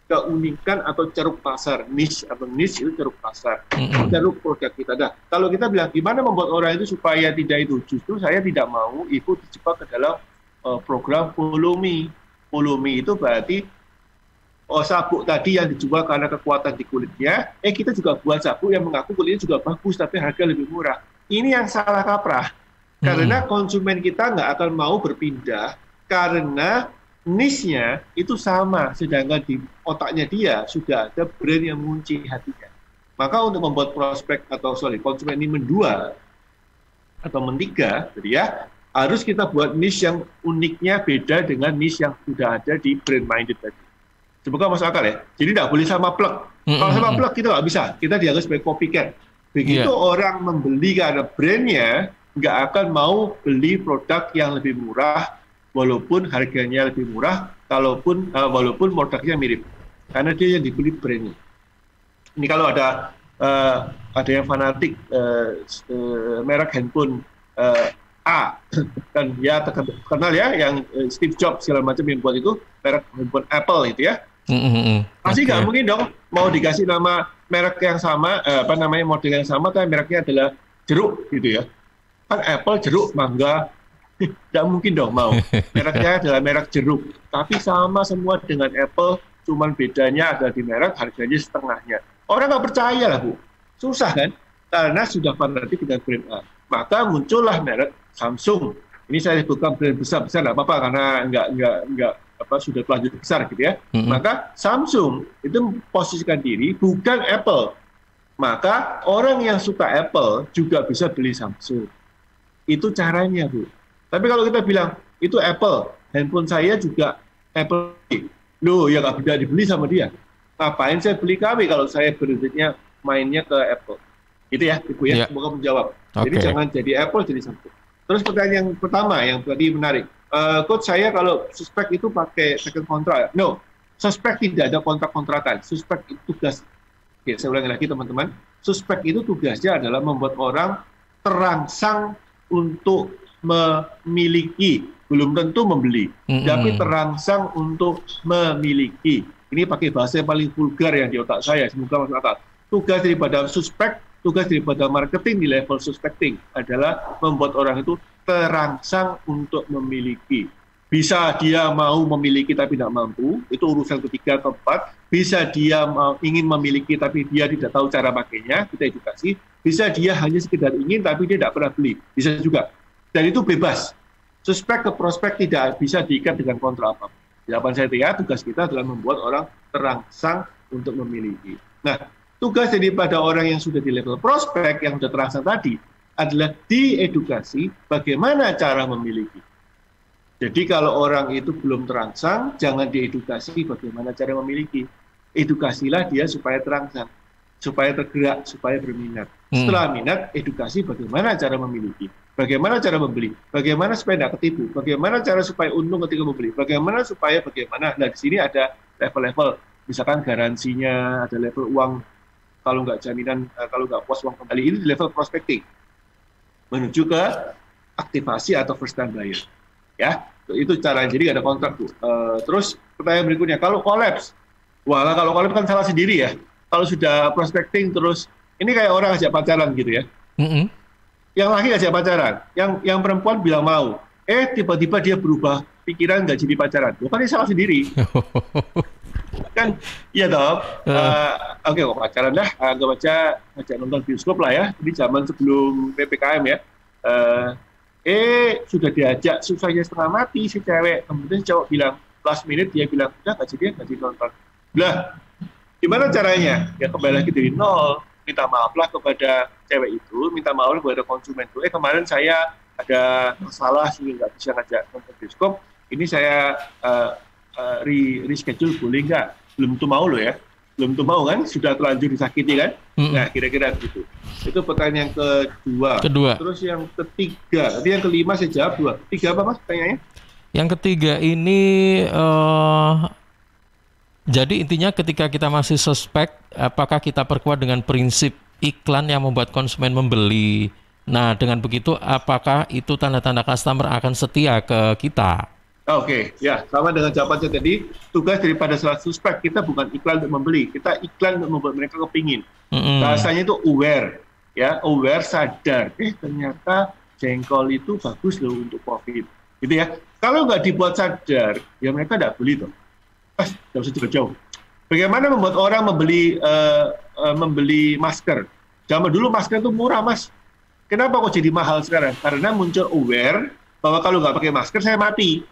Keunikan atau ceruk pasar. Niche atau niche itu ceruk pasar, ceruk produk kita. Nah, kalau kita bilang gimana membuat orang itu supaya tidak itu, justru saya tidak mau ikut terjebak ke dalam program follow me. Follow me itu berarti sabuk tadi yang dijual karena kekuatan di kulitnya, kita juga buat sabuk yang mengaku kulitnya juga bagus tapi harga lebih murah. Ini yang salah kaprah, karena konsumen kita nggak akan mau berpindah karena niche-nya itu sama, sedangkan di otaknya dia sudah ada brand yang mengunci hatinya. Maka untuk membuat konsumen ini mendua atau mentiga, gitu ya, harus kita buat niche yang uniknya beda dengan niche yang sudah ada di brand minded tadi. Semoga masuk akal ya. Jadi tidak boleh sama plug. Kalau sama plug kita nggak bisa, kita dianggap sebagai copycat. Begitu orang membeli karena brandnya, nggak akan mau beli produk yang lebih murah walaupun harganya lebih murah, walaupun produknya mirip, karena dia yang dibeli brandnya. Ini kalau ada yang fanatik merek handphone A, kan ya terkenal ya, yang Steve Jobs segala macam yang buat itu merek handphone Apple itu ya. Pasti nggak mungkin dong mau dikasih nama merek yang sama, model yang sama, tapi mereknya adalah jeruk gitu ya. Kan Apple jeruk, mangga. Tidak mungkin dong mau. Mereknya adalah merek jeruk, tapi sama semua dengan Apple, cuman bedanya ada di merek, harganya setengahnya. Orang nggak percaya lah Bu, susah kan? Karena sudah fanatik dengan brand A. Maka muncullah merek Samsung. Ini saya bukan brand besar nggak apa-apa karena nggak sudah terlanjur besar gitu ya. Maka Samsung itu memposisikan diri bukan Apple. Maka orang yang suka Apple juga bisa beli Samsung. Itu caranya Bu. Tapi kalau kita bilang, itu Apple, handphone saya juga Apple. Loh, ya nggak bisa dibeli sama dia. Ngapain saya beli KW kalau saya berbedanya mainnya ke Apple? Gitu ya, Ibu ya, semoga menjawab. Jadi jangan jadi Apple, jadi Samsung. Terus pertanyaan yang pertama, yang tadi menarik. Coach, saya kalau suspek itu pakai second contract. No, suspek tidak ada kontrak-kontrakan. Suspek itu tugas, saya ulangi lagi teman-teman, suspek itu tugasnya adalah membuat orang terangsang untuk memiliki, belum tentu membeli, tapi terangsang untuk memiliki. Ini pakai bahasa yang paling vulgar yang di otak saya, semoga masuk akal. Tugas daripada suspek, tugas daripada marketing di level suspecting adalah membuat orang itu terangsang untuk memiliki. Bisa dia mau memiliki tapi tidak mampu, itu urusan ketiga atau keempat. Bisa dia ingin memiliki tapi dia tidak tahu cara pakainya, kita edukasi. Bisa dia hanya sekedar ingin tapi dia tidak pernah beli, bisa juga. Dan itu bebas. Suspek ke prospek tidak bisa diikat dengan kontrak apa. Jawaban saya tugas kita adalah membuat orang terangsang untuk memiliki. Nah, tugas daripada orang yang sudah di level prospek, yang sudah terangsang tadi, adalah diedukasi bagaimana cara memiliki. Jadi kalau orang itu belum terangsang, jangan diedukasi bagaimana cara memiliki. Edukasilah dia supaya terangsang, supaya tergerak, supaya berminat. Setelah minat, edukasi bagaimana cara memiliki. Bagaimana cara membeli, bagaimana supaya tidak ketipu, bagaimana cara supaya untung ketika membeli, bagaimana. Nah di sini ada level-level, misalkan garansinya, ada level uang kalau nggak jaminan, kalau nggak puas uang kembali. Ini di level prospecting menuju ke aktivasi atau first time buyer. Ya, itu caranya. Jadi nggak ada kontrak tuh. Terus pertanyaan berikutnya, kalau collapse, kalau collapse kan salah sendiri ya. Kalau sudah prospecting terus, ini kayak orang ajak pacaran gitu ya. Yang laki ajak pacaran, yang perempuan bilang mau, tiba-tiba dia berubah pikiran nggak jadi pacaran. Bukan dia salah sendiri. Kan, iya dong. Oke, kok pacaran dah, anggap aja ngajak nonton bioskop lah ya. Ini zaman sebelum PPKM ya. Sudah diajak susahnya setengah mati si cewek, kemudian cowok bilang last minute, dia bilang udah nggak jadi nonton. Lah, gimana caranya? Ya kembali lagi dari nol, minta maaflah kepada cewek itu, minta maaf kepada konsumen itu. Kemarin saya ada masalah sehingga nggak bisa ngajak nonton bioskop, ini saya reschedule boleh nggak? Belum tuh mau loh ya, belum tuh mau kan, sudah terlanjur disakiti kan? Nah kira-kira gitu. Itu pertanyaan yang kedua. Terus yang ketiga, tadi yang kelima saya jawab 2. Ketiga apa mas pertanyaannya? Yang ketiga ini jadi intinya ketika kita masih suspek, apakah kita perkuat dengan prinsip iklan yang membuat konsumen membeli? Nah dengan begitu apakah itu tanda-tanda customer akan setia ke kita? Oke, ya sama dengan jawabannya tadi. Tugas daripada salah suspek, kita bukan iklan untuk membeli, kita iklan untuk membuat mereka kepingin. Bahasanya itu aware, ya, aware, sadar. Ternyata jengkol itu bagus loh untuk profit, gitu ya. Kalau nggak dibuat sadar, ya mereka nggak beli tuh. Nggak usah jauh-jauh. Bagaimana membuat orang membeli masker? Zaman dulu masker itu murah mas. Kenapa kok jadi mahal sekarang? Karena muncul aware bahwa kalau nggak pakai masker saya mati.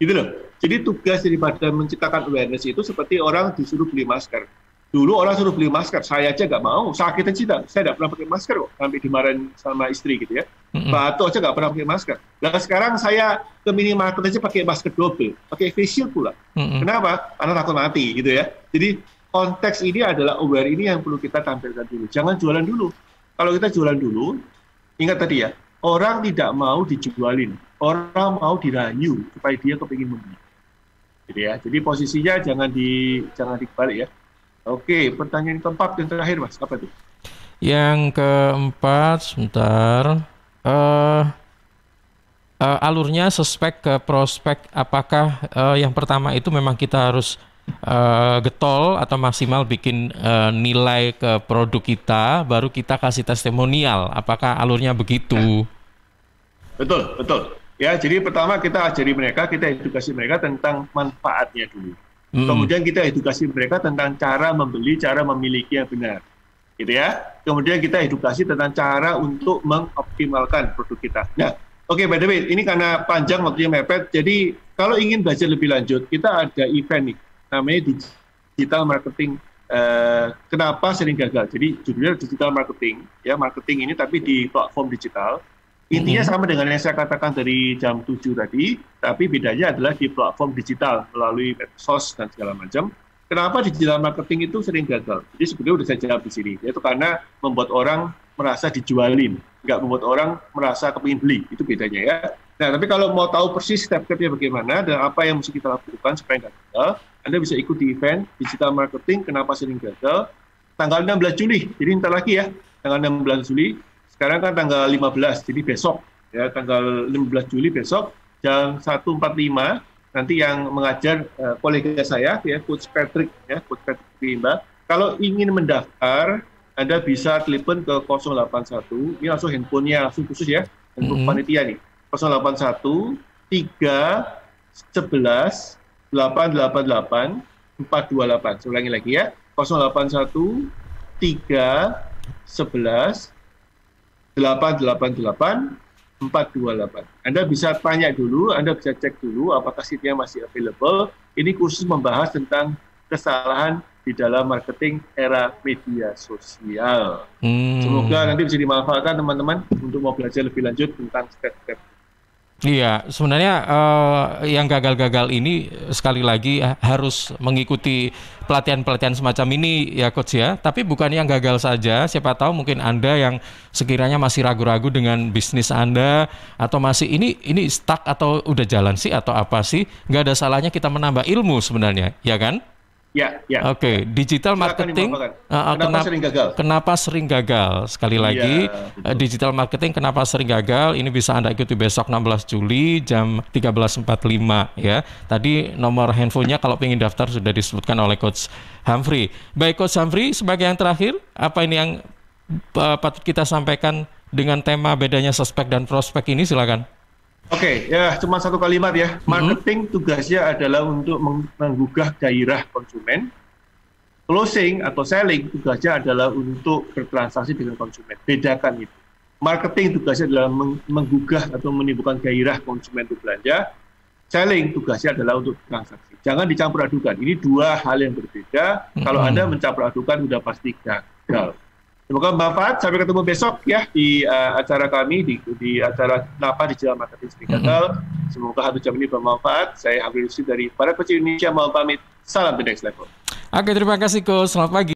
Gitu loh. Jadi tugas daripada menciptakan awareness itu seperti orang disuruh beli masker. Dulu orang suruh beli masker, saya aja nggak mau, sakit aja, saya nggak pernah pakai masker kok, sampai dimarahin sama istri gitu ya. Batuk aja nggak pernah pakai masker. Nah sekarang saya ke minimarket aja pakai masker double, pakai face shield pula. Kenapa? Karena takut mati gitu ya. Jadi konteks ini adalah aware ini yang perlu kita tampilkan dulu. Jangan jualan dulu. Kalau kita jualan dulu, ingat tadi ya, orang tidak mau dijualin. Orang mau dirayu supaya dia kepingin membeli, gitu ya. Jadi posisinya jangan dibalik ya. Oke, pertanyaan keempat yang terakhir mas, apa itu? Yang keempat, sebentar. Alurnya suspek ke prospek. Apakah yang pertama itu memang kita harus getol atau maksimal bikin nilai ke produk kita, baru kita kasih testimonial? Apakah alurnya begitu? Betul. Ya, jadi pertama kita ajari mereka, kita edukasi mereka tentang manfaatnya dulu. Kemudian kita edukasi mereka tentang cara membeli, cara memiliki yang benar. Gitu ya. Kemudian kita edukasi tentang cara untuk mengoptimalkan produk kita. Nah, oke, by the way, ini karena panjang waktunya mepet, jadi kalau ingin belajar lebih lanjut, kita ada event nih, namanya digital marketing. Kenapa sering gagal? Jadi judulnya digital marketing, ya marketing ini tapi di platform digital. Intinya sama dengan yang saya katakan dari jam 7 tadi, tapi bedanya adalah di platform digital melalui medsos dan segala macam. Kenapa digital marketing itu sering gagal? Jadi sebetulnya sudah saya jawab di sini, yaitu karena membuat orang merasa dijualin, nggak membuat orang merasa kepingin beli, itu bedanya ya. Nah, tapi kalau mau tahu persis step-stepnya bagaimana dan apa yang mesti kita lakukan supaya nggak gagal, Anda bisa ikut di event digital marketing, kenapa sering gagal, tanggal 16 Juli, jadi ntar lagi ya, tanggal 16 Juli, sekarang kan tanggal 15, jadi besok, ya tanggal 15 Juli besok, jam 1.45, nanti yang mengajar kolega saya, ya Coach Patrick Rimba. Kalau ingin mendaftar, Anda bisa telepon ke 081, ini langsung handphonenya langsung khusus ya, handphone panitia nih, 081 311 888 428. Saya ulangi lagi ya, 081 311 888 428. Anda bisa tanya dulu, Anda bisa cek dulu apakah seatnya masih available. Ini khusus membahas tentang kesalahan di dalam marketing era media sosial. Semoga nanti bisa dimanfaatkan teman-teman untuk mau belajar lebih lanjut tentang step-step. Iya, sebenarnya yang gagal-gagal ini sekali lagi harus mengikuti pelatihan-pelatihan semacam ini ya Coach ya. Tapi bukan yang gagal saja, siapa tahu mungkin Anda yang sekiranya masih ragu-ragu dengan bisnis Anda atau masih ini stuck atau udah jalan sih atau apa sih, nggak ada salahnya kita menambah ilmu sebenarnya, ya kan? Ya. Oke, digital marketing kenapa sering gagal? Sekali lagi, digital marketing kenapa sering gagal? Ini bisa Anda ikuti besok 16 Juli jam 13.45 ya. Tadi nomor handphonenya kalau ingin daftar sudah disebutkan oleh Coach Humphrey. Baik Coach Humphrey, sebagai yang terakhir, apa ini yang patut kita sampaikan dengan tema bedanya suspek dan prospek ini? Silakan. Oke, ya cuma satu kalimat ya. Marketing tugasnya adalah untuk menggugah gairah konsumen. Closing atau selling tugasnya adalah untuk bertransaksi dengan konsumen. Bedakan itu. Marketing tugasnya adalah menggugah atau menimbulkan gairah konsumen untuk belanja. Selling tugasnya adalah untuk transaksi. Jangan dicampur adukan. Ini dua hal yang berbeda. Kalau Anda mencampur adukan sudah pasti gagal. Semoga bermanfaat. Sampai ketemu besok ya di acara kami di acara Kenapa Digital Marketing Sering Gagal. Semoga 1 jam ini bermanfaat. Saya Humphrey dari Para Coach Indonesia mau pamit. Salam The Next Level. Oke, terima kasih Coach. Selamat pagi.